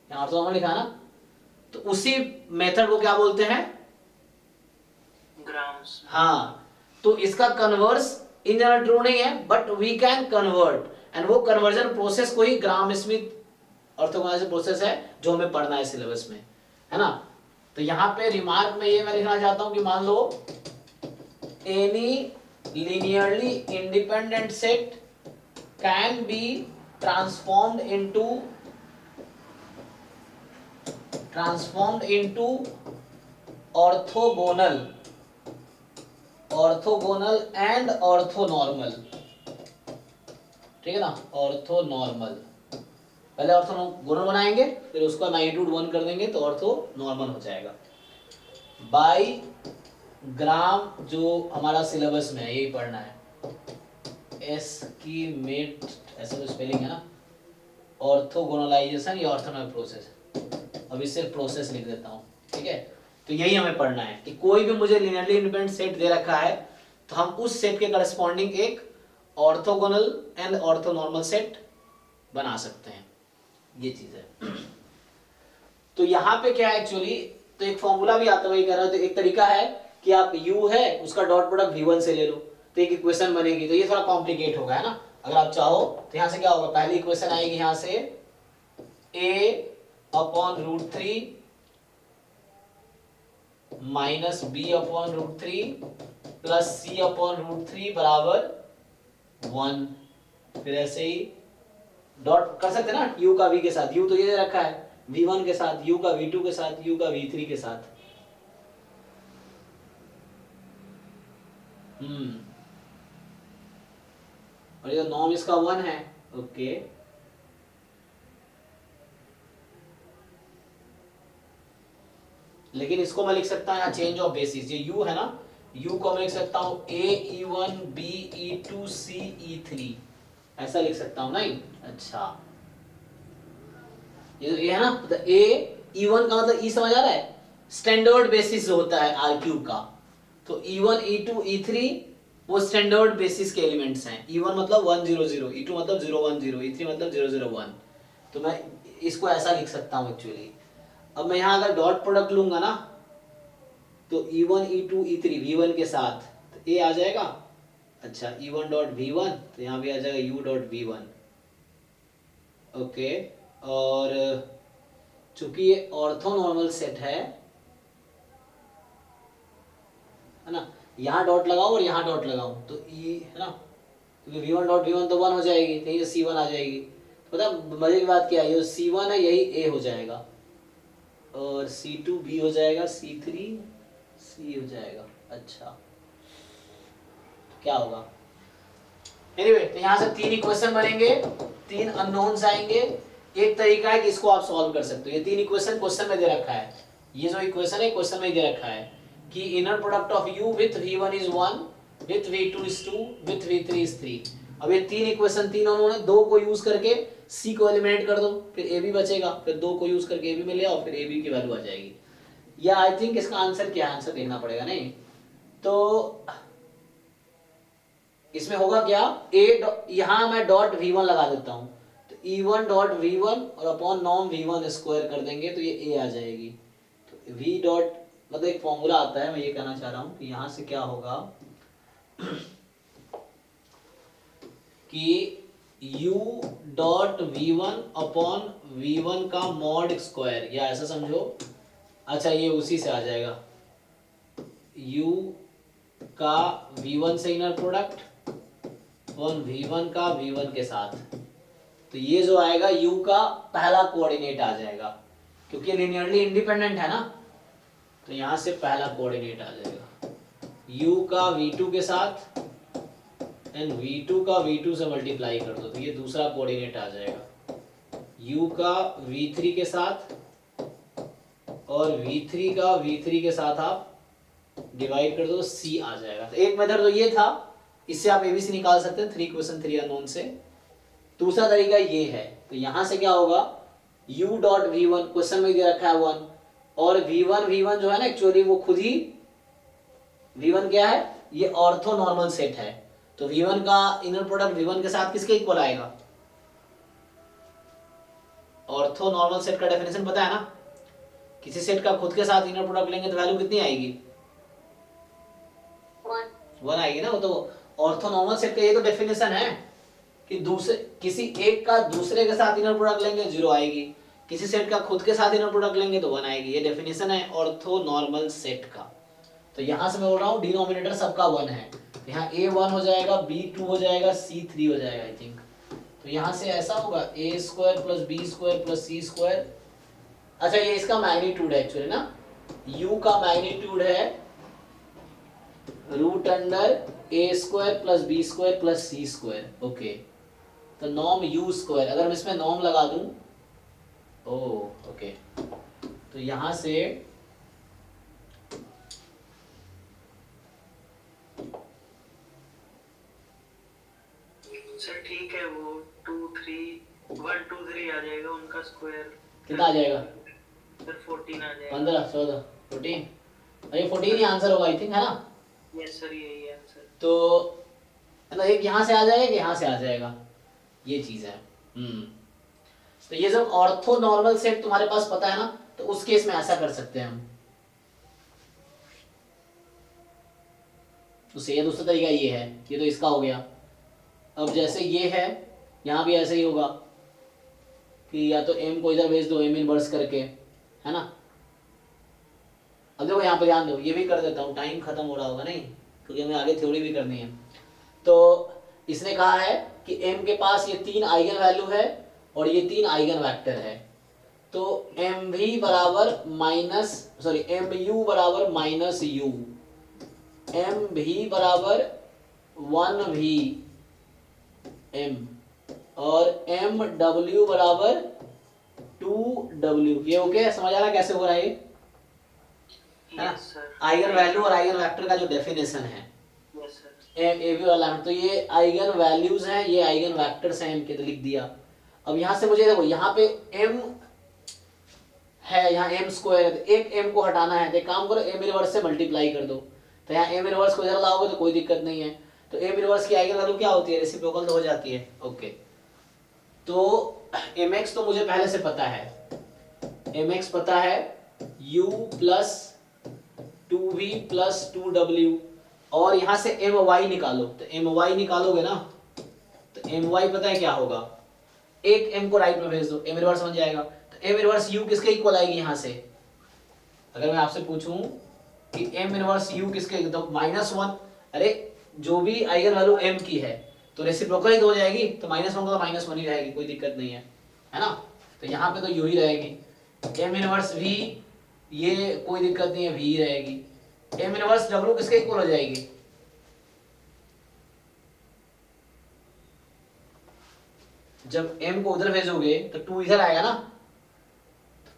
[SPEAKER 1] यहाँ orthonormal लिखा ना, तो उसी मेथड को क्या बोलते हैं?
[SPEAKER 2] ग्राम्स।
[SPEAKER 1] हाँ तो इसका कन्वर्स इन जनरल ट्रू नहीं है, but we can convert, and वो कन्वर्जन प्रोसेस को ही ग्राम स्मिथ ऑर्थोगोनल प्रोसेस है जो हमें पढ़ना है सिलेबस में, है ना। तो यहाँ पे रिमार्क में ये मैं लिखना चाहता हूँ कि मान लो any linearly independent set can be transformed into orthogonal and orthonormal, ठीक है ना। ऑर्थोनॉर्मल पहले ऑर्थोगोनल बनाएंगे, फिर उसका मैग्नीट्यूड 1 कर देंगे तो ऑर्थोनॉर्मल हो जाएगा बाय ग्राम, जो हमारा सिलेबस में है यही पढ़ना है। एस्कीमेट ऐसा तो स्पेलिंग है ना, ऑर्थोगोनलाइजेशन या ऑर्थोनॉर्मल प्रोसेस, अभी सिर्फ प्रोसेस लिख देता हूँ, ठीक है। तो यही हमें पढ़ना है कि कोई भी मुझे लिनियरली इंडिपेंडेंट सेट दे रखा है तो हम उस सेट के करस्पॉन्डिंग एक ऑर्थोगोनल एंड ऑर्थोनॉर्मल सेट बना सकते हैं, ये चीज है। तो यहाँ पे क्या है एक्चुअली, तो एक फॉर्मूला भी आता है वही कह रहा है। तो एक तरीका है कि आप u है उसका डॉट प्रोडक्ट v1 से ले लो तो एक इक्वेशन बनेगी। तो ये थोड़ा कॉम्प्लिकेट होगा है ना, अगर आप चाहो तो यहाँ से क्या होगा, पहली इक्वेशन आएगी यहाँ से a/√3 minus b/√3 plus c/√3 बराबर 1। फिर ऐसे ही डॉट कर सकते ना u का v के साथ, u तो ये दे रखा है v1 के साथ, u का v2 के साथ, u का v3 के साथ। और ये नॉर्म इसका 1 है, ओके। लेकिन इसको मैं लिख सकता हूँ चेंज ऑफ बेसिस, ये u है ना, u को मैं लिख सकता हूँ a e1 b e2 c e3 ऐसा लिख सकता हूँ नहीं। अच्छा ये है ना, तो a e1 का मतलब e समझ आ रहा है, स्टैंडर्ड बेसिस जो होता है r क्यूब का, तो e1 e2 e3 वो स्टैंडर्ड बेसिस के एलिमेंट्स हैं। e1 मतलब 1 0 0, e2 मतलब 0 1 0, e3 मतलब 0 0 1। तो मैं इसको ऐसा लिख सकता हूँ एक्चुअली। अब मैं यहाँ अगर डॉट प्रोडक्ट लूंगा ना तो e1 e2 e3 v1 के साथ तो a आ जाएगा। अच्छा e1 डॉट v1 तो यहाँ भी आ जाएगा u डॉट v1, ओके। और चूंकि ये ऑर्थोनॉर्मल सेट है है ना, यहाँ डॉट लगाऊं और यहाँ डॉट लगाऊं तो ई है ना, क्योंकि v1 डॉट v1 तो 1 हो जाएगी, तो ये c1 आ जाएगी। तो पता मजे की बात क्या है, ये c1 है यही a हो जाएगा और c2 b हो जाएगा, c3 c हो जाएगा। अच्छा क्या होगा, एनीवे तो यहाँ से 3 इक्वेशन बनेंगे, 3 अननोन्स आएंगे। एक तरीका है कि इसको आप सॉल्व कर सकते हो, ये 3 इक्वेशन क्वेश्चन में दे रखा है, ये जो इक्वेशन है क्वेश्चन में दे रखा है कि inner product of u with v1 is 1 with v2 is 2 with v3 is 3। अब ये 3 इक्वेशन, 3 उन्होंने 2 को यूज करके c को एलिमिनेट कर दो, फिर a b बचेगा, फिर 2 को यूज करके a b मिले और फिर a b की वैल्यू आ जाएगी। या आई थिंक इसका आंसर क्या है, आंसर देखना पड़ेगा नहीं तो इसमें होगा क्या, यहाँ मैं डॉट v1 लगा देता हूँ तो e1 डॉट v1 और अपॉन नॉर्म v1 स्क्वायर कर देंगे तो ये a आ जाएगी। तो v डॉट मतलब एक फॉर्मूला आता है, मैं ये कहना चाह रहा हूँ कि यहाँ से क्या होगा कि u dot v1 upon v1 का मॉड स्क्वायर, या ऐसा समझो, अच्छा ये उसी से आ जाएगा u का v1 से इनर प्रोडक्ट अपॉन v1 का v1 के साथ, तो ये जो आएगा u का पहला कोऑर्डिनेट आ जाएगा क्योंकि लिनियरली इंडिपेंडेंट है ना, तो यहाँ से पहला कोऑर्डिनेट आ जाएगा u का v2 के साथ एंड v2 का v2 से मल्टीप्लाई कर दो तो ये दूसरा कोऑर्डिनेट आ जाएगा u का v3 के साथ और v3 का v3 के साथ आप डिवाइड कर दो तो c आ जाएगा। तो एक मेथड तो ये था, इससे आप एबीसी निकाल सकते हैं 3 इक्वेशन 3 अननोन से। दूसरा तरीका ये है, तो यहां से क्या होगा u डॉट v1 क्वेश्चन में दे रखा है 1 और v1 जो है ना एक्चुअली वो खुद ही v1 क्या है, ये ऑर्थो नॉर्मल सेट है, तो v1 का इनर प्रोडक्ट v1 के साथ किसके इक्वल आएगा, ऑर्थो नॉर्मल सेट का डेफिनेशन पता है ना, किसी सेट का खुद के साथ इनर प्रोडक्ट लेंगे तो वैल्यू कितनी आएगी, 1 आएगी ना। वो तो ऑर्थोनॉर्मल सेट का ये तो डेफिनेशन है कि दूसरे किसी एक का दूसरे के साथ इनर प्रोडक्ट लेंगे 0 आएगी, किसी सेट का खुद के साथ इनर प्रोडक्ट लेंगे तो 1 आएगी, ये डेफिनेशन है ऑर्थोनॉर्मल सेट का। तो यहाँ से मैं बोल रहा हूँ डिनोमिनेटर सबका 1 है, तो यहाँ a 1 हो जाएगा, b 2 हो जाएगा, c 3 हो जाएगा आई थिंक। तो यहाँ से ऐसा होगा a square plus b square plus c square. अच्छा ये इसका मैग्नीट्यूड है एक्चुअली ना, u का मैग्नीट्यूड है root under a square plus b square plus c square. Okay तो नॉर्म u स्क्वायर, अगर मैं इसमें नॉर्म लगा दूं ओके तो यहां से
[SPEAKER 2] सर ठीक है, वो 2 3 1 2 3 आ जाएगा, उनका स्क्वायर
[SPEAKER 1] कितना आ जाएगा,
[SPEAKER 2] सर 14 आ जाएगा,
[SPEAKER 1] 15 14 14, अरे 14 ही आंसर होगा आई थिंक, है ना।
[SPEAKER 2] यस सर यही आंसर।
[SPEAKER 1] तो मतलब एक यहाँ से आ जाएगा कि यहाँ से आ जाएगा, ये चीज है। तो ये जब ऑर्थो नॉर्मल सेट तुम्हारे पास पता है ना, तो उस केस में ऐसा कर सकते हैं हम। तो ये दूसरा तरीका ये है, ये तो इसका हो गया। अब जैसे ये है, यहाँ भी ऐसे ही होगा कि या तो m को इधर भेज दो m इनवर्स करके, है ना। अब देखो यहाँ पे ध्यान दो, ये भी कर देता हूँ, टाइम खत्म हो रहा होगा नहीं, क्योंकि हमें आगे थ्योरी भी करनी है। तो इसने कहा है कि m के पास ये 3 आइगन वैल्यू है और ये 3 आइगन वेक्टर है, तो mv बराबर mu बराबर माइनस u, mv बराबर 1v m और mw बराबर 2w। ये ओके, समझ आ रहा है कैसे हो रहा है ये, है ना। आइगन वैल्यू और आइगन वेक्टर का जो डेफिनेशन है ए बी वाला, तो ये आइगन वैल्यूज हैं, ये आइगन वेक्टर्स हैं m के, तो लिख दिया। अब यहाँ से मुझे देखो यहाँ पे m है, यहाँ m स्क्वायर है, तो एक m को हटाना है, तो एक काम करो m इनवर्स से मल्टीप्लाई कर दो, तो यहाँ m इनवर्स को इधर लाओगे तो कोई दिक्कत नहीं है। तो m इनवर्स की आइगन वैल्यू क्या होती है, रेसिप्रोकल तो हो जाती है। ओके तो mx तो मुझे पहले से पता है, mx पता है u plus 2v plus 2w, और यहाँ से my निकालो, तो my निकालोगे ना, तो my पता है क्या होगा, एक m को राइट में भेज दो, m इनवर्स बन जाएगा। तो m इनवर्स u किसके इक्वल आएगी यहाँ से, अगर मैं आपसे पूछूं कि m इनवर्स u किसके, तो -1, अरे जो भी आइगन वैल्यू m की है तो रेसिप्रोकल ही तो हो जाएगी, तो -1 का तो -1 ही रहेगी, कोई दिक्कत नहीं है ना। तो यहाँ पे तो u ही रहेगी। m इनवर्स v, ये कोई दिक्कत नहीं है, v ही रहेगी। m इनवर्स w किसके इक्वल हो जाएगी, जब m को उधर भेजोगे तो 2 इधर आएगा ना,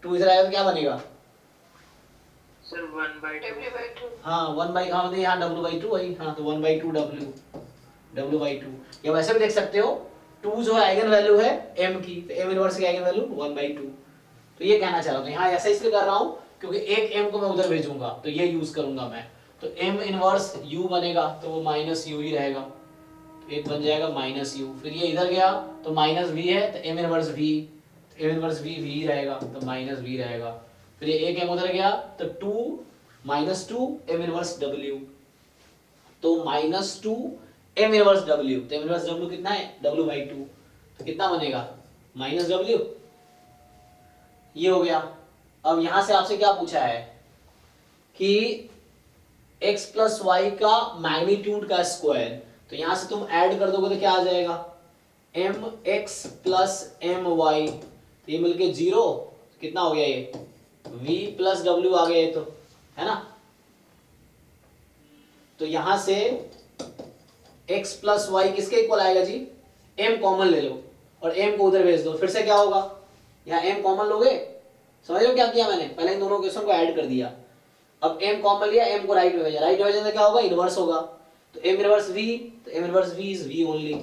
[SPEAKER 1] 2 इधर आएगा तो क्या बनेगा,
[SPEAKER 2] सर 1/2।
[SPEAKER 3] W/2
[SPEAKER 1] हाँ 1/, हाँ मतलब यहाँ W/2 वही, हाँ तो 1/2 W/2, या वैसे भी देख सकते हो 2 जो आइगन वैल्यू है m की, तो m इनवर्स की आइगन वैल्यू 1/2। तो ये कहना चाह रहा हूँ, यहाँ ऐसा इसलिए कर रहा हूँ क्योंकि एक m को मैं उधर भेजूंगा तो ये यूज करूंगा मैं, तो m इनवर्स u बनेगा तो वो -u ही रहेगा, तो एक बन जाएगा -u, फिर ये इधर गया तो -v है तो m inverse v, m inverse v v ही रहेगा तो -v रहेगा, फिर ये एक m उधर गया तो 2 -2 m इनवर्स w, तो -2 m इनवर्स w, तो m इनवर्स w कितना है W/2, तो कितना बनेगा -w, ये हो गया। अब यहां से आपसे क्या पूछा है कि x प्लस वाई का मैग्नीट्यूड का स्क्वायर, तो यहां से तुम ऐड कर दोगे तो क्या आ जाएगा mx प्लस my, ये मिलके 0, कितना हो गया ये v प्लस w आ गया ये, तो है ना। तो यहां से x प्लस वाई किसके इक्वल आएगा जी, m कॉमन ले लो और m को उधर भेज दो, फिर से क्या होगा, यहाँ m कॉमन लोगे, समझ लो क्या किया मैंने, पहले इन दोनों क्वेश्चन को ऐड कर दिया, अब m कॉमन लिया, m को राइट में भेजा, राइट में भेजने से क्या होगा इनवर्स होगा, तो m इनवर्स v, तो m inverse v is v only,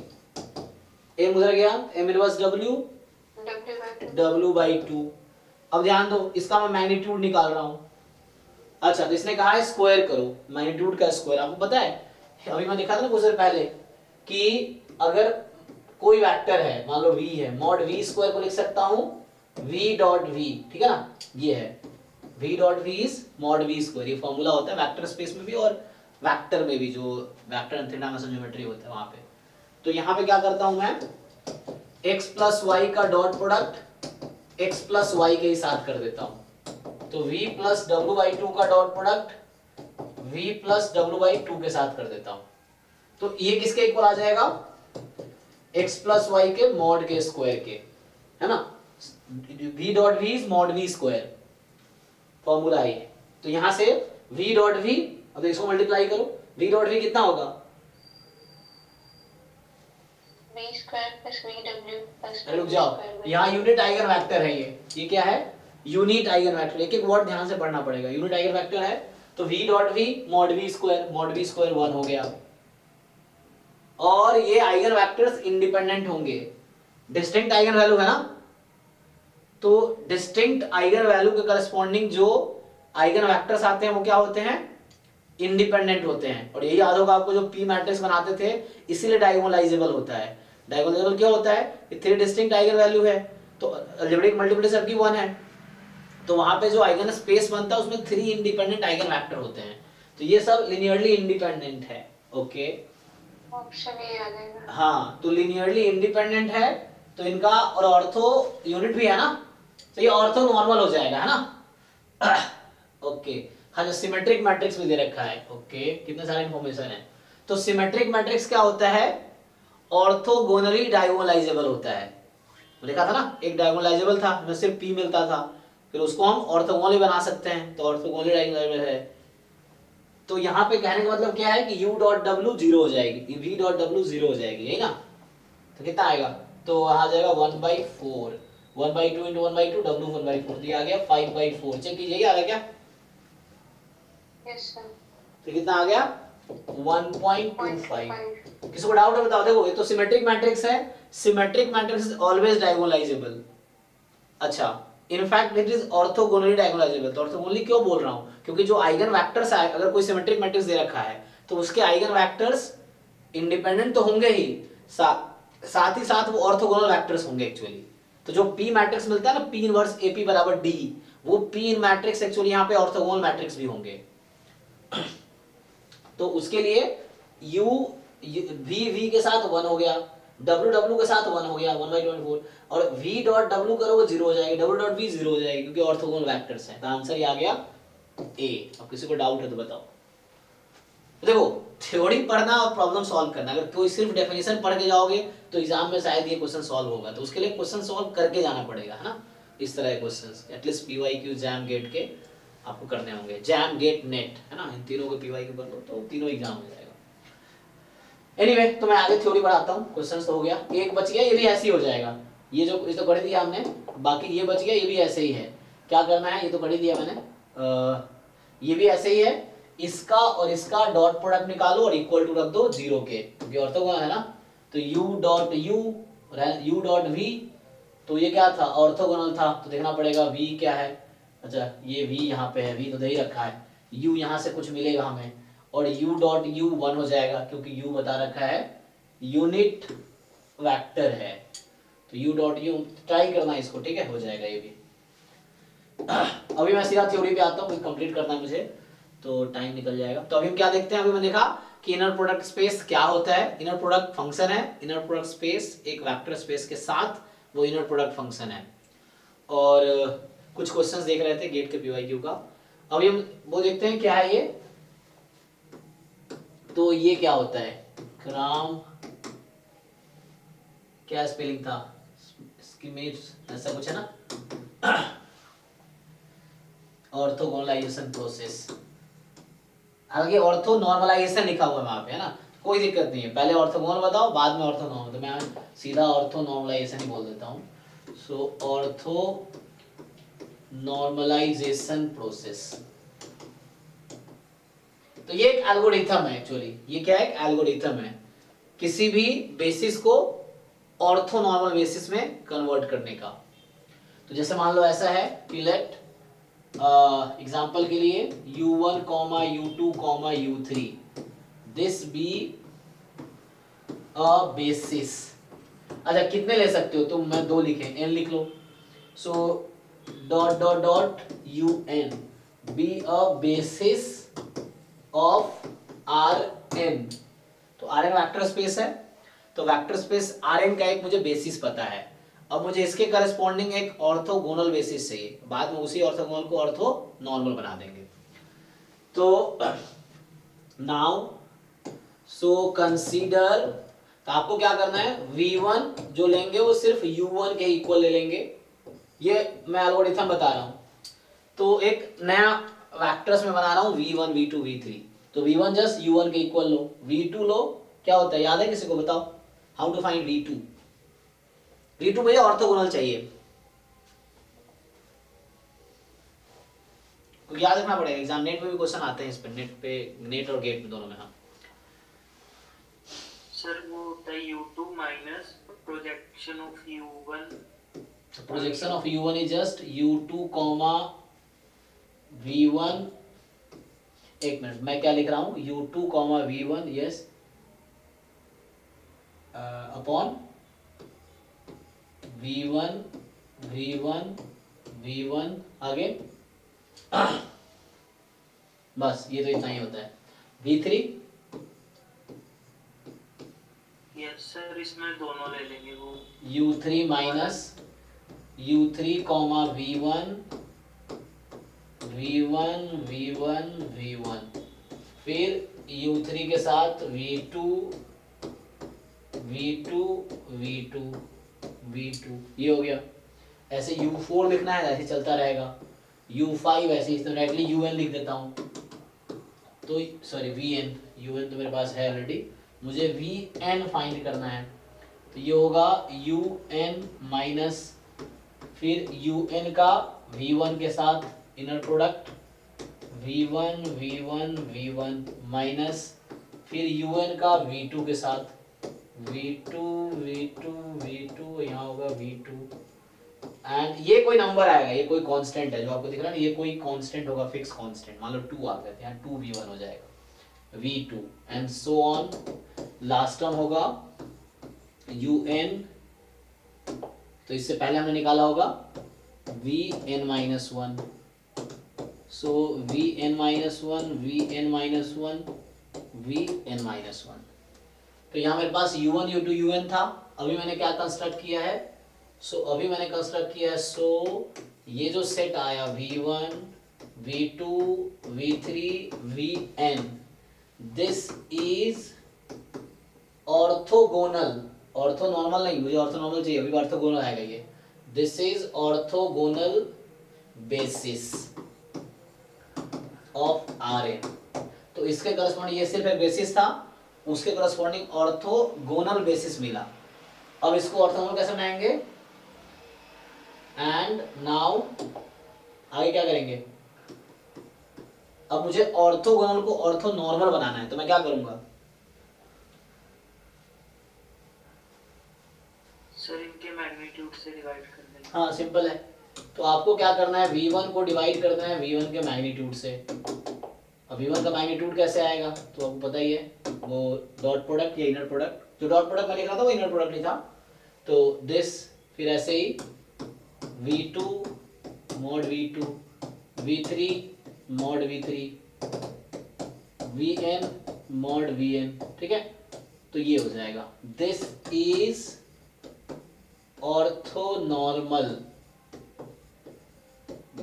[SPEAKER 1] m उधर गया m इनवर्स w W/2। अब ध्यान दो इसका मैं मैग्नीट्यूड निकाल रहा हूं, अच्छा तो इसने कहा है स्क्वायर करो, मैग्नीट्यूड का स्क्वायर, आपको पता है अभी मैं दिखा था ना कुछ देर पहले कि अगर कोई वेक्टर है, मान लो v है, मॉड v स्क्वायर को लिख सकता हूं v डॉट v, ठीक है ना, ये है v dot v is mod v square, ये फॉर्मूला होता है वेक्टर स्पेस में भी और वेक्टर में भी, जो vector and three dimensional geometry होता है वहां पे। तो यहाँ पे क्या करता हूं मैं, x प्लस वाई का dot product x plus Y के ही साथ कर देता हूं, तो v प्लस W/2 का dot product v plus W/2 के साथ कर देता हूं, तो ये किसके इक्वल आ जाएगा x प्लस वाई के मॉड के स्क्वायर के, है ना, v dot v is mod v square, formula है। तो यहां से v डॉट v, अब इसको मल्टीप्लाई करो, v डॉट v कितना होगा
[SPEAKER 3] v²+vw+w²।
[SPEAKER 1] रुक जाओ, यहाँ यूनिट आइगन वेक्टर है, ये क्या है यूनिट आइगन वेक्टर, एक एक वर्ड ध्यान से पढ़ना पड़ेगा, यूनिट आइगन वेक्टर है तो v dot v mod v square 1 हो गया, और ये आइगन वेक्टर्स इंडिपेंडेंट होंगे, डिस्टिंक्ट आइगन वैल्यू है ना, तो डिस्टिंक्ट आइगन वैल्यू के करस्पॉन्डिंग जो आइगन वेक्टर्स आते हैं वो क्या होते हैं इंडिपेंडेंट होते हैं, और यही याद होगा आपको जो p मैट्रिक्स बनाते थे, इसीलिए डायगोनलाइजेबल होता है। डायगोनलाइजेबल क्या होता है कि 3 डिस्टिंक्ट आइगन वैल्यू है तो अलजेब्रिक मल्टीप्लिसिटी सबकी 1 है, तो वहां पे जो आइगन स्पेस बनता है उसमें 3 इंडिपेंडेंट आइगन वेक्टर होते हैं, तो ये सब लिनियरली इंडिपेंडेंट है, ओके
[SPEAKER 3] ऑप्शन ए आ जाएगा।
[SPEAKER 1] हाँ तो लिनियरली इंडिपेंडेंट है, तो इनका और ऑर्थो यूनिट भी है ना, तो ये ऑर्थो नॉर्मल हो जाएगा, है ना ओके। हाँ जो सिमेट्रिक मैट्रिक्स भी दे रखा है, ओके कितने सारे इंफॉर्मेशन है, तो सिमेट्रिक मैट्रिक्स क्या होता है ऑर्थोगोनली डायगोनलाइजेबल होता है, देखा था ना, एक डायगोनलाइजेबल था जिसमें सिर्फ p मिलता था, फिर उसको हम ऑर्थोगोनली बना सकते हैं, तो ऑर्थोगोनली डायगोनलाइजेबल है। तो यहाँ पे कहने का मतलब क्या है कि u डॉट w 0 हो जाएगी, v डॉट w 0 हो जाएगी, यही ना, तो कितना आएगा, तो आ जाएगा 1/4, 1/2 into 1/2 w 1/4, तो ये आ गया 5/4, चेक कीजिए ये आ गया क्या,
[SPEAKER 3] यस सर,
[SPEAKER 1] तो कितना आ गया 1.25। किसी को डाउट है बताओ, देखो ये तो सिमेट्रिक मैट्रिक्स है, symmetric matrix is always diagonalizable, अच्छा in fact it is orthogonally diagonalizable, तो ऑर्थोगोनली क्यों बोल रहा हूं, क्योंकि जो आइगन वेक्टर्स है, अगर कोई सिमेट्रिक मैट्रिक्स दे रखा है तो उसके आइगन वेक्टर्स इंडिपेंडेंट तो होंगे ही, साथ ही साथ वो ऑर्थोगोनल वेक्टर्स होंगे एक्चुअली, तो जो p मैट्रिक्स मिलता है ना p इनवर्स AP बराबर d, वो p इन मैट्रिक्स एक्चुअली यहाँ पे ऑर्थोगोनल मैट्रिक्स भी होंगे तो उसके लिए u v के साथ 1 हो गया, w के साथ 1 हो गया 1/24, और v डॉट w करोगे 0 हो जाएगी, w डॉट v 0 हो जाएगी क्योंकि ऑर्थोगोनल वेक्टर्स हैं, तो आंसर ये आ गया ए। अब किसी को डाउट है तो बताओ। देखो थ्योरी पढ़ना और प्रॉब्लम सॉल्व करना, अगर कोई सिर्फ डेफिनेशन पढ़ के जाओगे तो एग्जाम में शायद ये क्वेश्चन सॉल्व होगा, तो उसके लिए क्वेश्चन सॉल्व करके जाना पड़ेगा, है ना। इस तरह के questions at least PYQ JAM GATE के आपको करने होंगे, जैम गेट नेट, है ना। इन तीनों को पीवाईक्यू कर लो तो तीनों एग्जाम हो जाएगा। एनीवे तो मैं आगे थ्योरी बढ़ाता हूँ, क्वेश्चंस तो हो गया, एक बच गया, ये भी ऐसे ही हो जाएगा। ये जो इस तो कर दिया हमने, बाकी ये बच गया, ये भी ऐसे ही है। क्या करना है, ये तो कर ही दिया मैंने, ये भी ऐसे ही है। इसका और इसका डॉट प्रोडक्ट निकालो और इक्वल टू रख दो 0 के, क्योंकि ऑर्थोगोनल है ना। तो u डॉट v, तो ये क्या था, ऑर्थोगोनल था, तो देखना पड़ेगा v क्या है। अच्छा ये v यहाँ पे है, v तो दे ही रखा है, u यहाँ से कुछ मिलेगा हमें, और u डॉट u 1 हो जाएगा, क्योंकि u बता रखा है यूनिट वेक्टर है। तो u डॉट u ट्राई करना इसको, ठीक है, हो जाएगा ये भी। अभी मैं सीधा थ्योरी पे आता हूँ, कंप्लीट करना है मुझे, तो टाइम निकल जाएगा। तो अभी हम क्या देखते हैं, अभी मैंने देखा कि इनर प्रोडक्ट स्पेस क्या होता है। इनर प्रोडक्ट फंक्शन है, इनर प्रोडक्ट स्पेस एक वेक्टर स्पेस के साथ वो इनर प्रोडक्ट फंक्शन है। और कुछ क्वेश्चंस देख रहे थे गेट के पीवाईक्यू का, अभी हम वो देखते हैं क्या है ये। तो ये क्या होता है, ग्राम क्या स्पेलिंग था, ऐसा कुछ है ना, ऑर्थोगोनलाइजेशन प्रोसेस। हालांकि ऑर्थो नॉर्मलाइजेशन लिखा हुआ है वहां पे, है ना, कोई दिक्कत नहीं है, पहले ऑर्थोगोनल बताओ बाद में ऑर्थो नॉर्मल, तो मैं सीधा ऑर्थो नॉर्मलाइजेशन ही बोल देता हूँ। सो ऑर्थो नॉर्मलाइजेशन प्रोसेस, तो ये एक एल्गोरिथम है एक्चुअली। ये क्या है, एक एल्गोरिथम है किसी भी बेसिस को ऑर्थो नॉर्मल बेसिस में कन्वर्ट करने का। तो जैसे मान लो ऐसा है कि लेट एग्जाम्पल के लिए u1, u2, u3 this be a basis. अच्छा कितने ले सकते हो तुम, मैं 2 लिखे, n लिख लो। So dot dot dot un be a basis of Rn। तो Rn वेक्टर स्पेस है, तो वेक्टर स्पेस Rn का एक मुझे बेसिस पता है। अब मुझे इसके करस्पॉन्डिंग एक ऑर्थोगोनल बेसिस चाहिए, बाद में उसी ऑर्थोगोनल को ऑर्थो नॉर्मल बना देंगे। तो नाउ सो कंसीडर, तो आपको क्या करना है, v1 जो लेंगे वो सिर्फ u1 के इक्वल ले लेंगे। ये मैं एल्गोरिथम बता रहा हूं, तो एक नया वेक्टर्स में बना रहा हूं v1 v2 v3। तो v1 जस्ट u1 के इक्वल लो, v2 लो, क्या होता है याद है किसी को, बताओ how to find v2। v2 मुझे ऑर्थोगोनल चाहिए, तो याद रखना पड़ेगा, एग्जाम नेट में भी क्वेश्चन आते हैं इस पे, नेट पे, नेट और गेट में दोनों में। हाँ
[SPEAKER 2] सर वो होता है u2 minus projection of u1।
[SPEAKER 1] Projection of u1 is just u2 comma v1। एक मिनट मैं क्या लिख रहा हूं, u2 comma v1 yes upon v1 v1 v1 आगे बस ये तो इतना ही होता है। v3
[SPEAKER 2] यस सर, इसमें दोनों ले लेंगे वो
[SPEAKER 1] u3 minus u3 comma v1 v1 v1 v1 फिर u3 के साथ v2 v2 v2 v2, ये हो गया। ऐसे u4 लिखना है, ऐसे चलता रहेगा, u5 ऐसे इस डायरेक्टली un लिख देता हूँ, तो सॉरी vn, un तो मेरे पास है ऑलरेडी, मुझे vn फाइंड करना है। तो ये होगा un माइनस फिर un का v1 के साथ inner product v1 v1 v1 minus फिर un का v2 के साथ v2 v2 v2, यहाँ होगा v2 एंड ये कोई नंबर आएगा, ये कोई कांस्टेंट है जो आपको दिख रहा है ना, ये कोई कांस्टेंट होगा, फिक्स कांस्टेंट, मान लो 2 आ गया, यहाँ 2v1 हो जाएगा v2 and so on. Last term होगा un, तो इससे पहले हमने निकाला होगा vn माइनस 1, सो vn minus 1 vn minus 1 vn minus 1। तो यहाँ मेरे पास u1 u2 un था, अभी मैंने क्या कंस्ट्रक्ट किया है, अभी मैंने कंस्ट्रक्ट किया है, ये जो सेट आया v1 V2 V3 Vn, this is orthogonal, ortho normal नहीं, मुझे ऑर्थो नॉर्मल चाहिए, अभी ऑर्थोगोनल आएगा ये, this is orthogonal basis of Rn। तो इसके करस्पॉन्डिंग, ये सिर्फ एक बेसिस था, उसके करस्पॉन्डिंग ऑर्थोगोनल बेसिस मिला। अब इसको ऑर्थोगोनल कैसे बनाएंगे, एंड नाउ आगे क्या करेंगे, अब मुझे ऑर्थोगोनल को ऑर्थो नॉर्मल बनाना है, तो मैं क्या करूंगा,
[SPEAKER 2] सर इनके मैग्नीट्यूड से डिवाइड कर देंगे।
[SPEAKER 1] हाँ सिंपल है। तो आपको क्या करना है, V1 को डिवाइड करना है V1 के मैग्नीट्यूड से। अब V1 का मैग्नीट्यूड कैसे आएगा, तो आपको पता ही है, वो डॉट प्रोडक्ट या इनर प्रोडक्ट, जो डॉट प्रोडक्ट मैं लिख रहा था वो इनर प्रोडक्ट लिखा, तो दिस, फिर ऐसे ही V2 mod V2, V3 mod V3, Vn mod Vn, ठीक है। तो ये हो जाएगा, दिस इज ऑर्थोनॉर्मल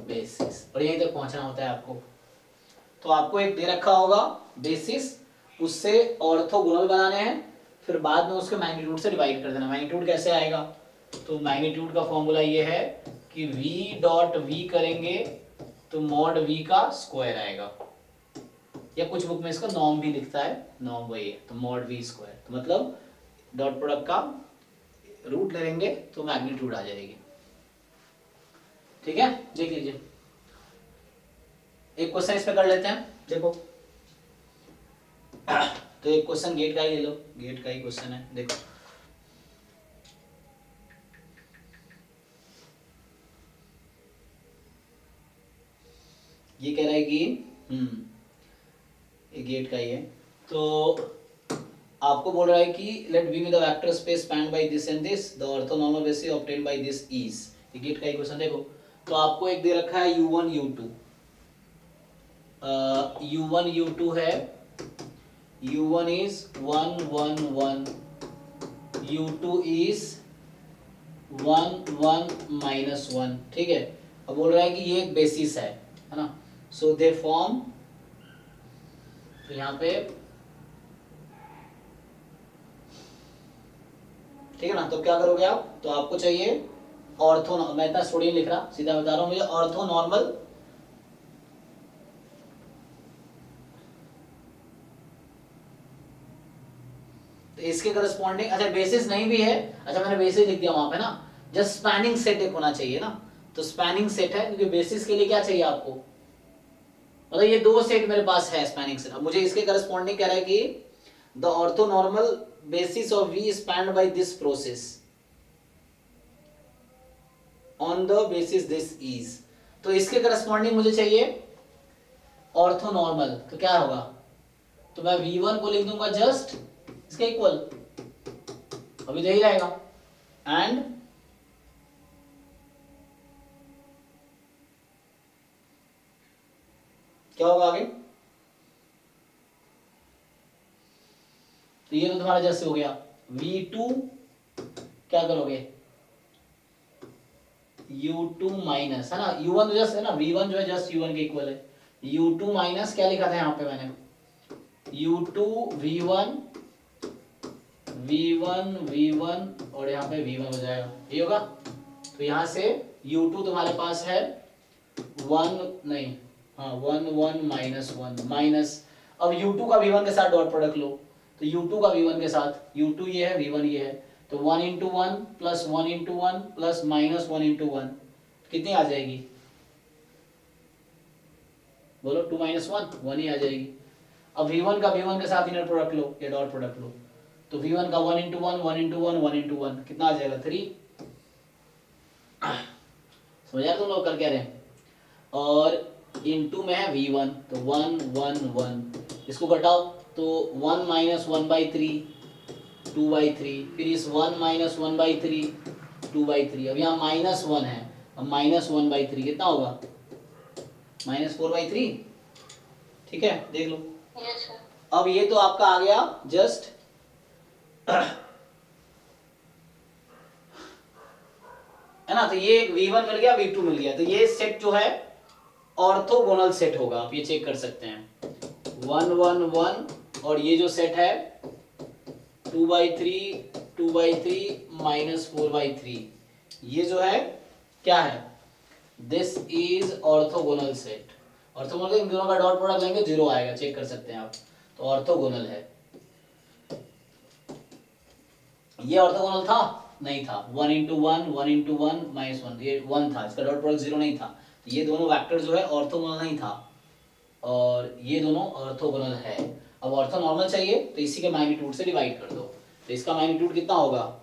[SPEAKER 1] बेसिस, और यहीं तक पहुंचना होता है आपको। तो आपको एक दे रखा होगा बेसिस, उससे ऑर्थोगोनल बनाने हैं, फिर बाद में उसके मैग्नीट्यूड से डिवाइड कर देना। मैग्नीट्यूड कैसे आएगा, तो मैग्नीट्यूड का फॉर्मूला ये है कि v डॉट v करेंगे तो मॉड v का स्क्वायर आएगा, या कुछ बुक में इसका नॉर्म भी लिखता है, नॉर्म वही है, तो मॉड v स्क्वायर, तो मतलब डॉट प्रोडक्ट का रूट ले लेंगे तो मैग्नीट्यूड आ जाएगी, ठीक है। देख लीजिए, एक क्वेश्चन इस पे कर लेते हैं, देखो। तो एक क्वेश्चन गेट का ही ले लो, गेट का ही क्वेश्चन है, देखो। ये कह रहा है कि ये गेट का ही है, तो आपको बोल रहा है कि late V with the vector space spanned by this and this, the orthonormal basis obtained by this is, ये गेट का ही क्वेश्चन देखो। तो आपको एक दे रखा है U1 U2, U1 U2 है, U1 is 1 1 1, U2 is 1 1 minus 1, ठीक है। अब बोल रहा है कि ये एक बेसिस है ना, सो दे फॉर्म, तो यहाँ पे ठीक है ना, तो क्या करोगे आप, तो आपको चाहिए ऑर्थो, मैं इतना स्टूडियो लिख रहा, सीधा बता रहा हूँ, मुझे ऑर्थो नॉर्मल, तो इसके करस्पॉन्डिंग, अच्छा बेसिस नहीं भी है, अच्छा मैंने बेसिस लिख दिया वहां पे ना, जस्ट स्पैनिंग सेट एक होना चाहिए ना, तो स्पैनिंग सेट है, क्योंकि बेसिस के लिए क्या चाहिए आपको, मतलब ये दो सेट मेरे पास है स्पैनिंग सेट। अब मुझे इसके करस्पॉन्डिंग कह रहा है कि the ortho normal basis of V spanned by this process on the basis this is, तो इसके करस्पॉन्डिंग मुझे चाहिए ऑर्थोनॉर्मल, तो क्या होगा, तो मैं V1 को लिख दूंगा जस्ट इसके इक्वल, अभी यही रहेगा, एंड क्या होगा आगे, तो ये तो तुम्हारा जैसे हो गया, V2 क्या करोगे, U2 माइनस, है ना, U1 तो जस्ट है ना, V1 जो है जस्ट U1 के इक्वल है, U2 माइनस क्या लिखा था यहाँ पे मैंने, U2 V1 V1 V1 और यहाँ पे V1 हो जाएगा, ये होगा। तो यहाँ से U2 तुम्हारे पास है 1 नहीं, हाँ 1 1 माइनस 1 माइनस, अब U2 का V1 के साथ डॉट प्रोडक्ट लो, तो U2 का V1 के साथ, U2 ये है V1 ये है, तो 1 into 1 plus 1 into 1 plus minus 1 into 1 कितनी आ जाएगी, बोलो 2 माइनस 1 1 ही आ जाएगी। अब V1 का V1 के साथ इनर प्रोडक्ट लो या डॉट प्रोडक्ट लो, तो V1 का 1 इंटू 1 1 इंटू 1 1 इंटू 1 कितना आ जाएगा 3, समझ आया तुम लोग कर क्या रहे हैं, और इंटू में है V1 तो 1 1 1, इसको घटाओ तो 1 माइनस 1/3 2/3, फिर इस 1 माइनस 1/3 2/3, अब यहाँ माइनस 1 है, अब माइनस 1/3 कितना होगा, माइनस 4/3, ठीक है देख लो।
[SPEAKER 3] Yes sir.
[SPEAKER 1] अब ये तो आपका आ गया जस्ट है ना, तो ये एक V1 मिल गया V2 मिल गया, तो ये सेट जो है ऑर्थोगोनल सेट होगा। आप ये चेक कर सकते हैं 1 1 1 और ये जो सेट है 2/3 2/3 माइनस 4/3 ये जो है क्या है, this is orthogonal set. Orthogonal इन दोनों का डॉट प्रोडक्ट लेंगे 0 आएगा, चेक कर सकते हैं आप। तो ऑर्थोगोनल है। ये ऑर्थोगोनल था नहीं था, 1 into 1 1 into 1 minus 1 ये 1 था, इसका डॉट प्रोडक्ट 0 नहीं था। ये दोनों वेक्टर जो है ऑर्थोगोनल नहीं था और ये दोनों ऑर्थोगोनल है। अब ऑर्थोनॉर्मल चाहिए तो इसी के मैग्नीट्यूड से डिवाइड कर दो। तो इसका मैग्नीट्यूड कितना होगा,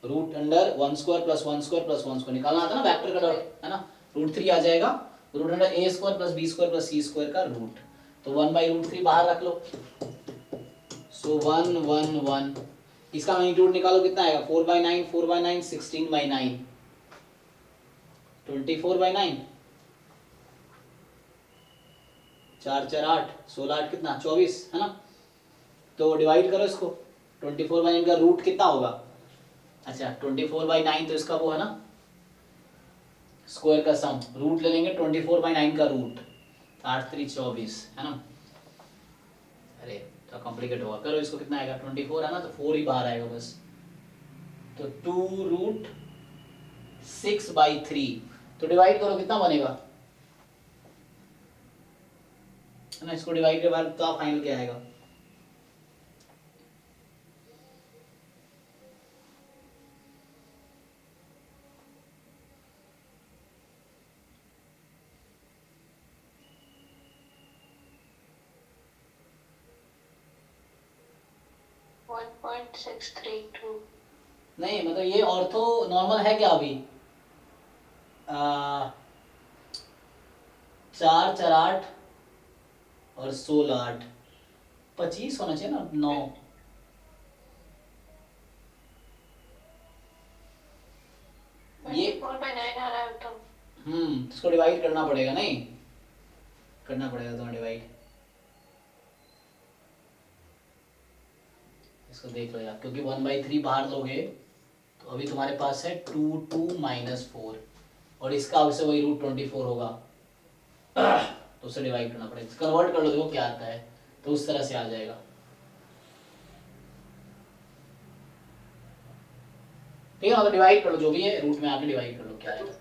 [SPEAKER 1] root under 1 square plus 1 square plus 1 square निकालना आता है ना वेक्टर का डॉट, है ना, रूट 3 आ जाएगा। Root under a square plus b square plus c square का रूट, तो 1/√3 बाहर रख लो। सो 1 1 1 इसका मैग्नीट्यूड निकालो कितना आएगा, 4/9 4/9 16/9 24/9 4 4 8 16 8 कितना 24 है ना। तो डिवाइड करो इसको, 24/9 का रूट कितना होगा, अच्छा 24/9 तो इसका वो है ना स्क्वायर का सम, रूट ले लेंगे 24/9 का रूट, 8 3 24 है ना। अरे तो कॉम्प्लिकेट होगा, करो इसको कितना आएगा 24 है ना, तो 4 ही बाहर आएगा बस। तो 2√6/3 तो डिवाइड करो कितना बनेगा, है ना। इसको डिवाइड के बाद तो फाइनल क्या आएगा, नहीं मतलब ये ऑर्थो नॉर्मल है क्या अभी, 4 4 8 और 16 8 25 होना चाहिए ना, 9 ये
[SPEAKER 3] 4/9 आ रहा है तो
[SPEAKER 1] इसको डिवाइड करना पड़ेगा, नहीं करना पड़ेगा तुम्हें डिवाइड। इसको देख लो यार, क्योंकि 1/3 बाहर लोगे तो अभी तुम्हारे पास है 2 2 माइनस 4 और इसका अब से वही √24 होगा तो उसे डिवाइड करना पड़ेगा। कन्वर्ट कर लो, देखो क्या आता है, तो उस तरह से आ जाएगा। ठीक है, मतलब डिवाइड कर लो जो भी है, रूट में आके डिवाइड कर लो क्या आएगा।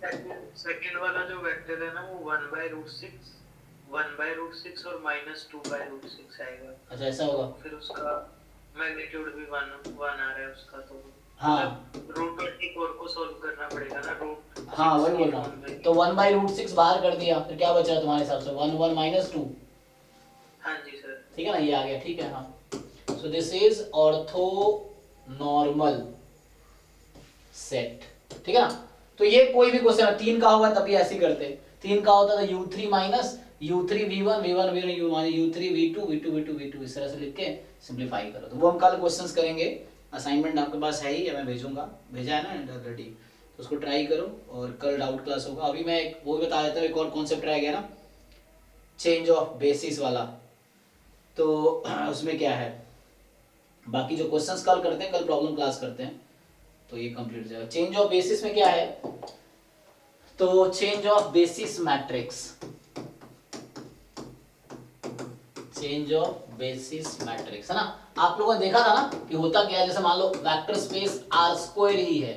[SPEAKER 2] सेकंड वाला जो वेक्टर है ना वो 1/√6 और -2/√6 आएगा।
[SPEAKER 1] अच्छा ऐसा होगा,
[SPEAKER 2] फिर उसका मैग्नीट्यूड भी 1 1 आ रहा है उसका, तो
[SPEAKER 1] हाँ
[SPEAKER 2] √24 को सॉल्व करना पड़ेगा ना, रूट
[SPEAKER 1] हाँ वही बोल रहा हूँ। तो 1/√6 बाहर कर दिया, फिर क्या बचा तुम्हारे हिसाब से 1 1 माइनस 2,
[SPEAKER 2] हाँ जी सर,
[SPEAKER 1] ठीक है ना, ये आ गया, ठीक है हाँ। So this is ortho normal set, ठीक है ना। तो ये कोई भी क्वेश्चन 3 का होगा तभी ऐसे ही करते, 3 का होता था u3 minus u3 v1 v1 v1 u3 v2 v2 v2 v2 इस तरह से लिख के सिंपलीफाई करो। तो वो हम कल क्वेश्चंस करेंगे, असाइनमेंट आपके पास है ही या मैं भेजूंगा, भेजा है ना ऑलरेडी, तो उसको ट्राई करो और कल डाउट क्लास होगा। अभी मैं एक वो बता देता हूँ, एक और कॉन्सेप्ट रह गया ना, चेंज ऑफ बेसिस वाला। तो उसमें क्या है, बाकी जो क्वेश्चंस कल करते हैं, कल प्रॉब्लम क्लास करते हैं, तो ये कंप्लीट हो जाएगा। चेंज ऑफ बेसिस में क्या है, तो change of basis matrix, change of basis matrix है ना। आप लोगों ने देखा था ना कि होता क्या है, जैसे मान लो वेक्टर स्पेस R² ही है,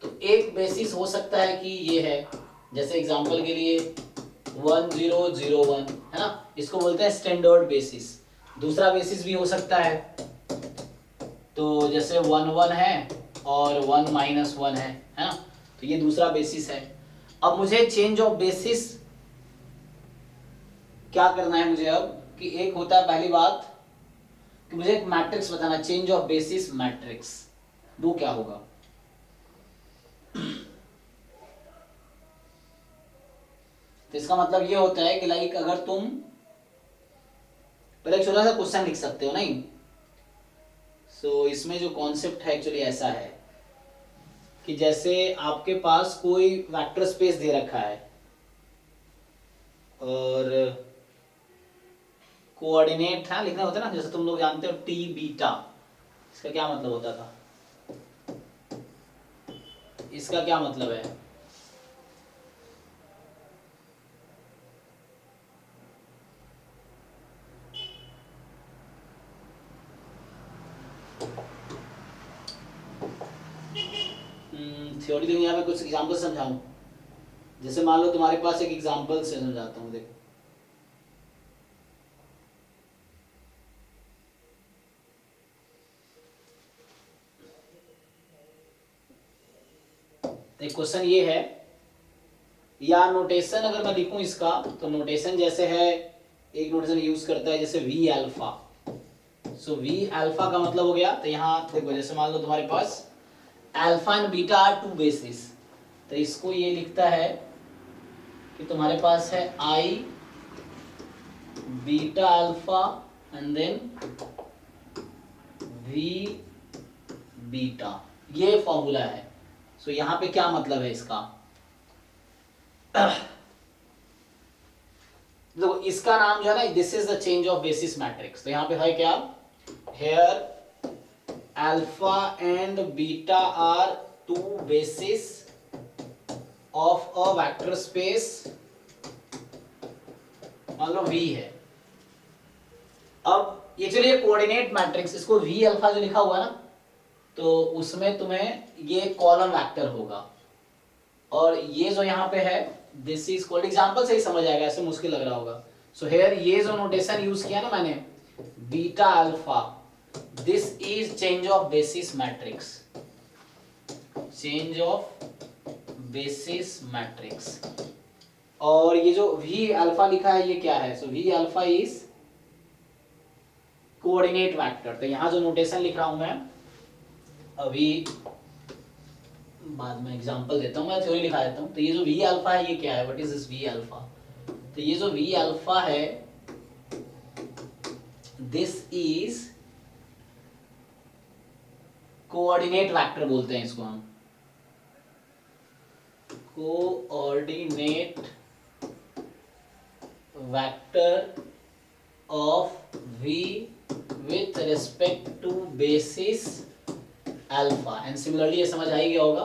[SPEAKER 1] तो एक बेसिस हो सकता है कि ये है, जैसे एग्जांपल के लिए 1 0 0 1 है ना, इसको बोलते हैं स्टैंडर्ड बेसिस। दूसरा बेसिस भी हो सकता है, तो जैसे 1 1 है और 1 माइनस 1 है ना, तो ये दूसरा बेसिस है। अब मुझे चेंज ऑफ बेसिस क्या करना है मुझे, अब कि एक होता है पहली बात कि मुझे एक मैट्रिक्स बताना, चेंज ऑफ बेसिस मैट्रिक्स, वो क्या होगा। तो इसका मतलब ये होता है कि लाइक अगर तुम पहले एक छोटा सा क्वेश्चन लिख सकते हो नहीं, सो इसमें जो कॉन्सेप्ट है एक्चुअली ऐसा है कि जैसे आपके पास कोई वेक्टर स्पेस दे रखा है और कोऑर्डिनेट है लिखना होता है ना, जैसे तुम लोग जानते हो टी बीटा, इसका क्या मतलब होता था, इसका क्या मतलब है, थ्योरी तो यहाँ मैं कुछ एग्जांपल समझाऊं। जैसे मान लो तुम्हारे पास एक एग्जांपल से समझाता हूँ, देखो। एक क्वेश्चन ये है, या नोटेशन अगर मैं लिखूं इसका, तो नोटेशन जैसे है, एक नोटेशन यूज करता है जैसे V alpha. So V alpha का मतलब हो गया, तो यहाँ देखो जैसे मान लो तुम्हारे पास alpha and beta are two basis, तो इसको ये लिखता है कि तुम्हारे पास है I beta alpha and then v beta, ये फॉर्मूला है। सो यहाँ पे क्या मतलब है इसका, देखो इसका नाम जो है ना, this is the change of basis matrix. तो यहाँ पे है क्या, here alpha and beta are two basis of a vector space, मान लो V है। अब ये चलिए कोऑर्डिनेट मैट्रिक्स, इसको V अल्फा जो लिखा हुआ है ना, तो उसमें तुम्हें ये कॉलम वेक्टर होगा, और ये जो यहाँ पे है दिस इज कॉल्ड, एग्जांपल से ही समझ आएगा, ऐसे मुश्किल लग रहा होगा। सो हियर ये जो नोटेशन यूज किया ना मैंने, beta alpha, this is change of basis matrix, change of basis matrix. और ये जो V अल्फा लिखा है ये क्या है, सो V alpha is coordinate vector. तो यहाँ जो नोटेशन लिख रहा हूं मैं, अभी बाद में एग्जांपल देता हूँ, मैं थ्योरी लिखा देता हूँ। तो ये जो V अल्फा है ये क्या है, what is this V alpha, तो ये जो V अल्फा है दिस इज कोऑर्डिनेट वेक्टर बोलते हैं इसको हम, coordinate vector of V with respect to basis alpha. And similarly ये समझ आ ही गया होगा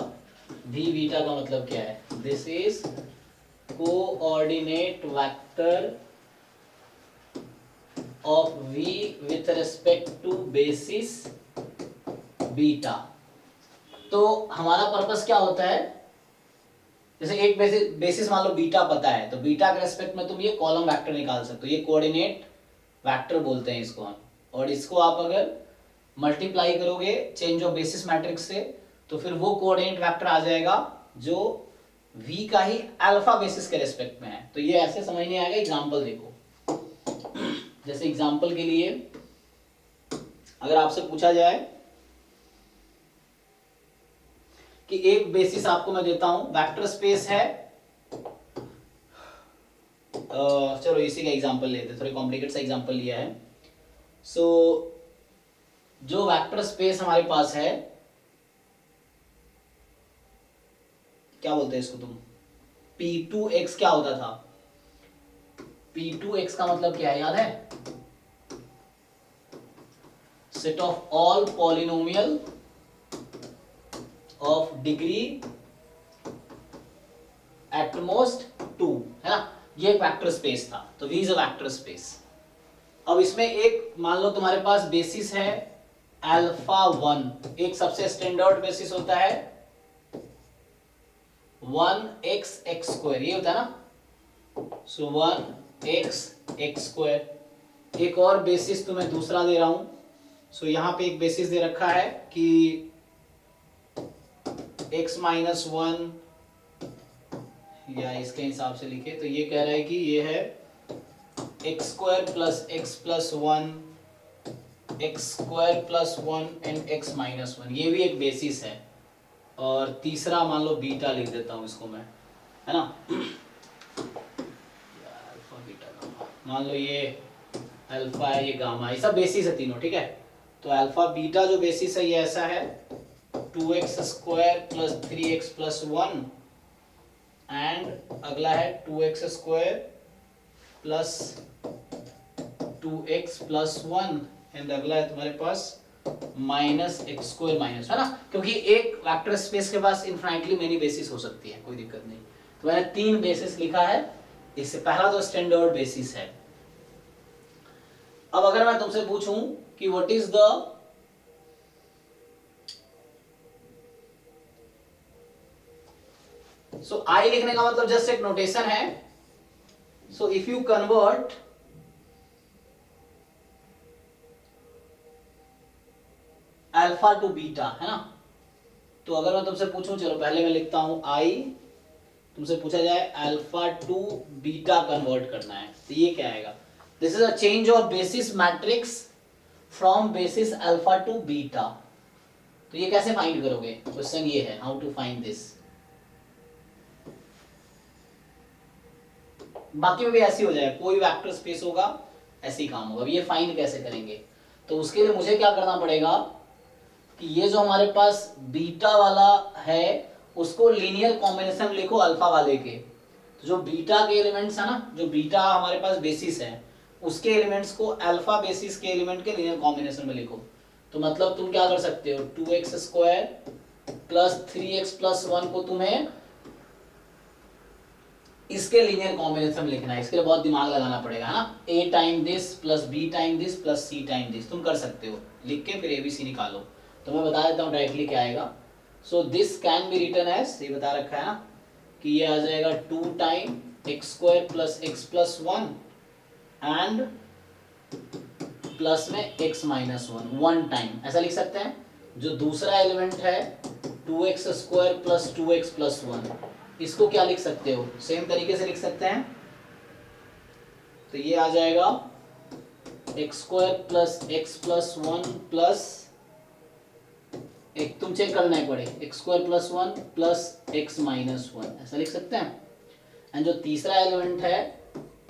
[SPEAKER 1] V बीटा का मतलब क्या है, this is coordinate vector of V with respect to basis beta. तो हमारा पर्पस क्या होता है, जैसे एक बेसिस मान लो बीटा पता है, तो बीटा के रेस्पेक्ट में तुम ये कॉलम वेक्टर निकाल सकते हो, ये कोऑर्डिनेट वेक्टर बोलते हैं इसको हम। और इसको आप अगर मल्टीप्लाई करोगे चेंज ऑफ बेसिस मैट्रिक्स से, तो फिर वो कोऑर्डिनेट वेक्टर आ जाएगा जो V का ही अल्फा बेसिस के रेस्पेक्ट में है। तो ये ऐसे समझ नहीं आएगा, एग्जांपल देखो। जैसे एग्जांपल के लिए अगर आपसे पूछा जाए कि एक बेसिस आपको मैं देता हूं, वेक्टर स्पेस है, चलो इसी का एग्जांपल लेते हैं, थोड़े कॉम्प्लिकेटेड सा एग्जांपल लिया है। सो जो वेक्टर स्पेस हमारे पास है, क्या बोलते हैं इसको तुम, P2x क्या होता था, P2x का मतलब क्या है याद है, set of all polynomial of degree at most 2, है ना, ये एक वेक्टर स्पेस था। तो V is a vector space. अब इसमें एक मान लो तुम्हारे पास बेसिस है अल्फा 1, एक सबसे स्टैंडर्ड बेसिस होता है 1x x स्क्वायर, ये होता है ना, सो 1x x स्क्वायर। एक और बेसिस तुम्हें दूसरा दे रहा हूं, सो यहां पे एक बेसिस दे रखा है कि x माइनस 1, या इसके हिसाब से लिखे तो ये कह रहा है कि ये है x square plus x plus 1, x square plus 1 and x minus 1, ये भी एक बेसिस है। और तीसरा मान लो बीटा लिख देता हूँ इसको मैं, है ना, अल्फा बीटा गामा, मान लो ये अल्फा है, ये गामा, ये सब बेसिस है तीनों, ठीक है। तो अल्फा बीटा जो बेसिस है ये ऐसा है 2x square plus 3x plus 1, and अगला है 2x square plus 2x plus 1, and अगला है तुम्हारे पास माइनस एक्स स्क्वायर माइनस, है ना, क्योंकि एक वेक्टर स्पेस के पास इनफाइनाइटली मेनी बेसिस हो सकती है, कोई दिक्कत नहीं। तो मैंने 3 बेसिस लिखा है, इससे पहला तो स्टैंडर्ड बेसिस है। अब अगर मैं तुमसे पूछूं कि व्हाट इज द सो आई लिखने का मतलब जस्ट एक नोटेशन है. So if you convert alpha two beta, है ना, तो अगर मैं तुमसे पूछूं, चलो पहले मैं लिखता हूं आई, तुमसे पूछा जाए अल्फा टू बीटा कन्वर्ट करना है, तो ये क्या आएगा? This is a change of basis matrix from basis alpha two beta. तो ये कैसे फाइंड करोगे? क्वेश्चन ये है, हाउ टू फाइंड दिस. बाकी में भी ऐसे हो जाए, कोई वेक्टर स्पेस होगा ऐसे ही काम होगा. ये फाइंड कैसे करेंगे? तो उसके लिए मुझे क्या करना पड़ेगा कि ये जो हमारे पास बीटा वाला है उसको लीनियर कॉम्बिनेशन लिखो अल्फा वाले के. तो जो बीटा के एलिमेंट्स है ना, जो बीटा हमारे पास बेसिस है उसके एलिमेंट्स को अल्फा बेसिस के एलिमेंट के लीनियर कॉम्बिनेशन में लिखो. तो मतलब तुम क्या कर सकते हो, 2x square plus 3x plus 1 को तुम्हें इसके लीनियर कॉम्बिनेशन में लिखना है. इसके लिए बहुत दिमाग लगाना पड़ेगा, है ना. a time this plus b time this plus c time this तुम कर सकते हो लिख के, फिर abc निकालो. तो मैं बता देता हूँ डायरेक्टली क्या आएगा. So this can be written as, ये बता रखा है ना कि ये आ जाएगा 2 time x square plus x plus 1 and plus में x माइनस 1 टाइम, ऐसा लिख सकते हैं. जो दूसरा एलिमेंट है 2x square plus 2x plus 1, इसको क्या लिख सकते हो? सेम तरीके से लिख सकते हैं. तो ये आ जाएगा x square plus x plus 1 plus एक, तुम चेक करना है पड़े, x square plus 1 plus x minus 1, ऐसा लिख सकते हैं. एंड जो तीसरा एलिमेंट है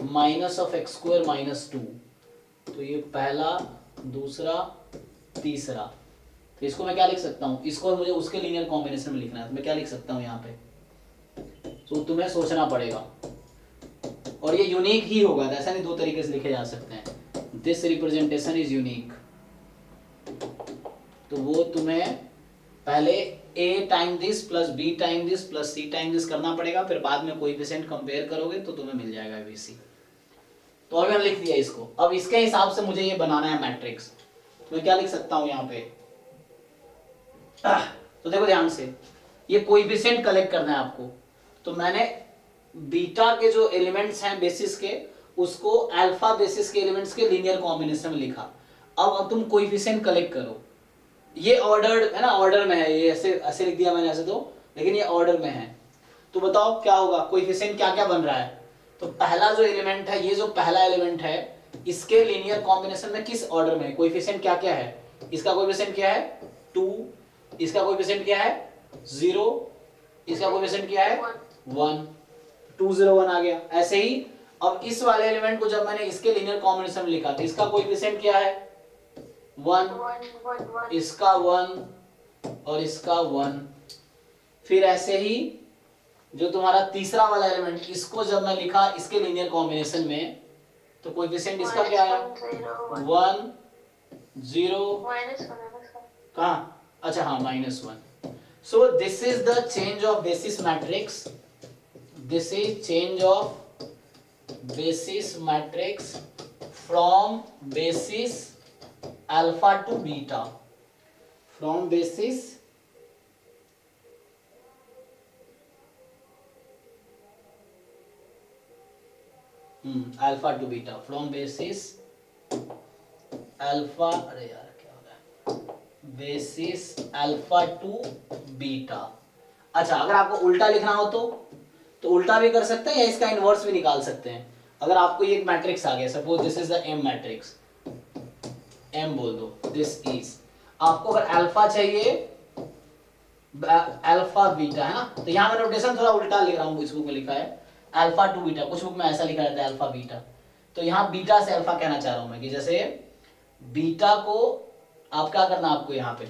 [SPEAKER 1] minus of x square minus 2, तो ये पहला, दूसरा, तीसरा. तो इसको मैं क्या लिख सकता हूँ? इसको मुझे उसके लीनियर कॉम्बिनेशन में लिखना है, तो मैं क्या लिख सकता हूँ यहाँ पे? तो तुम्हें सोचना पड़ेगा, और ये यूनिक ही होगा, ऐसा नहीं दो तरीके से लिखे जा सकते हैं. This representation is unique. तो वो तुम्हें पहले a time this plus b time this plus c time this करना पड़ेगा, फिर बाद में कोएफिशिएंट कंपेयर करोगे तो तुम्हें मिल जाएगा abc. तो अभी मैंने लिख दिया इसको. अब इसके हिसाब से मुझे ये बनाना है मैट्रिक्स. तो मैं क्या लिख सकता हूं यहाँ पे? तो देखो ध्यान से, ये कोएफिशिएंट कलेक्ट करना है आपको. तो मैंने बीटा के जो एलिमेंट्स हैं बेसिस के, उसको अल्फा बेसिस के एलिमेंट्स के लीनियर कॉम्बिनेशन में लिखा. अब तुम कोएफिशिएंट कलेक्ट करो. ये ऑर्डर्ड है ना, ऑर्डर में है, ये ऐसे ऐसे लिख दिया मैंने ऐसे तो, लेकिन ये ऑर्डर में है. तो बताओ क्या होगा, कोएफिशिएंट क्या क्या बन रहा है? तो पहला जो एलिमेंट है, ये जो पहला एलिमेंट है, इसके लीनियर कॉम्बिनेशन में किस ऑर्डर में है? कोएफिशिएंट क्या क्या है? इसका कोएफिशिएंट क्या है? 2. इसका कोएफिशिएंट क्या है? 0. इसका कोएफिशिएंट क्या है? 1. 2 0 1 आ गया. ऐसे ही अब इस वाले एलिमेंट को जब मैंने इसके लीनियर कॉम्बिनेशन में लिखा, तो इसका कोएफिशिएंट क्या है? 1. इसका 1 और इसका 1. फिर ऐसे ही जो तुम्हारा तीसरा वाला एलिमेंट, इसको जब मैं लिखा इसके लीनियर कॉम्बिनेशन में, तो कोएफिशिएंट इसका क्या आया? 1 0 कहाँ? अच्छा हाँ, -1. So this is the change of basis matrix. This is change of basis matrix from basis alpha two beta. From basis alpha two beta. From basis alpha, अरे यार क्या हो रहा है, बेसिस अल्फा टू बीटा. अच्छा, अगर आपको उल्टा लिखना हो तो उल्टा भी कर सकते हैं, या इसका इनवर्स भी निकाल सकते हैं. अगर आपको ये एक मैट्रिक्स आ गया, suppose this is the M matrix, M बोल दो, दिस इज, आपको अगर अल्फा चाहिए, अल्फा बीटा, है ना, तो यहाँ मैं नोटेशन थोड़ा उल्टा लिख रहा हूँ. इस बुक में लिखा है अल्फा टू बीटा, कुछ बुक में ऐसा लिखा रहता है अल्फा बीटा. तो यहाँ बीटा से अल्फा कहना चाह रहा हूं मैं, कि जैसे बीटा को आप क्या करना, आपको यहाँ पे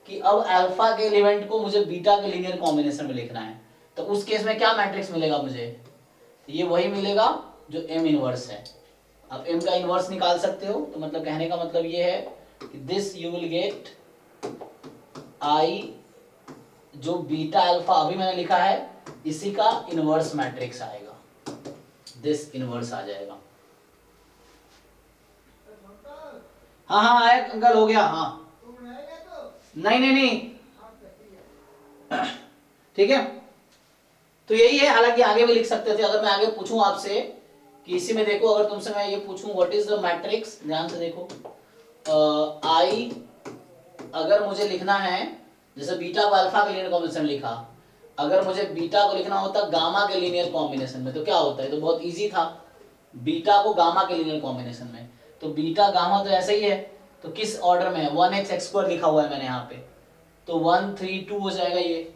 [SPEAKER 1] कि अब अल्फा के एलिमेंट को मुझे बीटा के लीनियर कॉम्बिनेशन में लिखना है. तो उस केस में क्या मैट्रिक्स मिलेगा मुझे? ये वही मिलेगा जो एम इनवर्स है. आप एम का इनवर्स निकाल सकते हो. तो मतलब कहने का मतलब ये है कि दिस यू विल गेट आई, जो बीटा अल्फा अभी मैंने लिखा है, इसी का इनवर्स मैट्रिक्स आएगा. दिस इनवर्स आ जाएगा. हाँ हाँ आया अंकल, हो गया. हाँ नहीं नहीं नहीं, ठीक है. तो यही है, हालांकि आगे भी लिख सकते थे। अगर मैं आगे पूछूं आपसे कि इसी में देखो, अगर तुमसे मैं ये पूछूं व्हाट इज द मैट्रिक्स, ध्यान से देखो, आई अगर मुझे लिखना है, जैसे बीटा को अल्फा के लीनियर कॉम्बिनेशन लिखा, अगर मुझे बीटा को लिखना होता गामा के लीनियर कॉम्बिनेशन में तो क्या होता है, तो बहुत इजी था, बीटा को गामा के लीनियर कॉम्बिनेशन में, तो बीटा गामा तो ऐसा ही है, तो किस ऑर्डर में है, 1x(x2) लिखा हुआ है मैंने यहाँ पे, तो 1 3 2 हो जाएगा ये,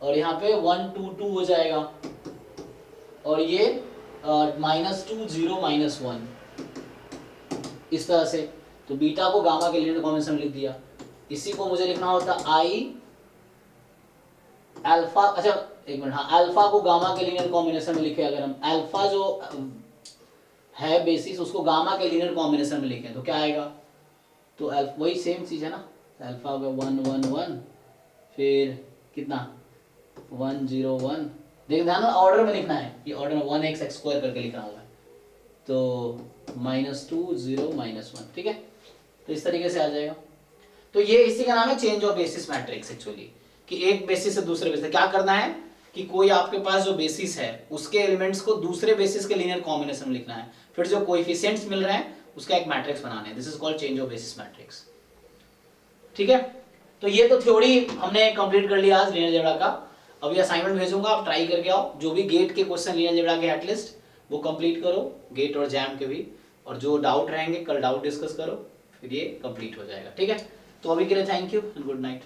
[SPEAKER 1] और यहाँ पे 1 2 2 हो जाएगा, और ये -2 0 -1, इस तरह से। तो बीटा को गामा के लीनियर कॉम्बिनेशन में लिख दिया। इसी को मुझे लिखना होता आई अल्फा, अच्छा एक मिनट, हाँ अल्फा को गामा के लीनियर कॉम्बिनेशन में लिखे, अगर हम अल्फा जो है बेसिस उसको गामा के लीनियर कॉम्बिनेशन में लिखें तो क्या आएगा, तो वही सेम चीज है ना, अल्फा हो गया 1 1 1, फिर कितना 1 0 1, देख ध्यान ऑर्डर में लिखना है, ये ऑर्डर में 1x(x2) करके लिख रहा हूँ मैं, तो -2 0 -1, ठीक है, तो इस तरीके से आ जाएगा। तो ये इसी का नाम है change of basis matrix actually, कि एक बेसिस से दूसरे बेसिस, क्या करना है कि कोई आपके पास जो बेसिस है उसके एलिमेंट्स को दूसरे बेसिस के लीनियर कॉम्बिनेशन में लिखना है, फिर जो कोएफिशिएंट्स मिल रहे हैं उसका एक मैट्रिक्स बनाना है, this is called change of basis matrix, ठीक है। तो ये तो थ्योरी हमने कंप्लीट कर लिया आज लीनियर अलजेब्रा का। अभी असाइनमेंट भेजूंगा, आप ट्राई करके आओ, जो भी गेट के क्वेश्चन लीनियर अलजेब्रा के एटलीस्ट वो कंप्लीट करो, गेट और जैम के भी, और जो डाउट रहेंगे कल डाउट डिस्कस करो, फिर ये कंप्लीट हो जाएगा, ठीक है। तो अभी के लिए thank you and good night.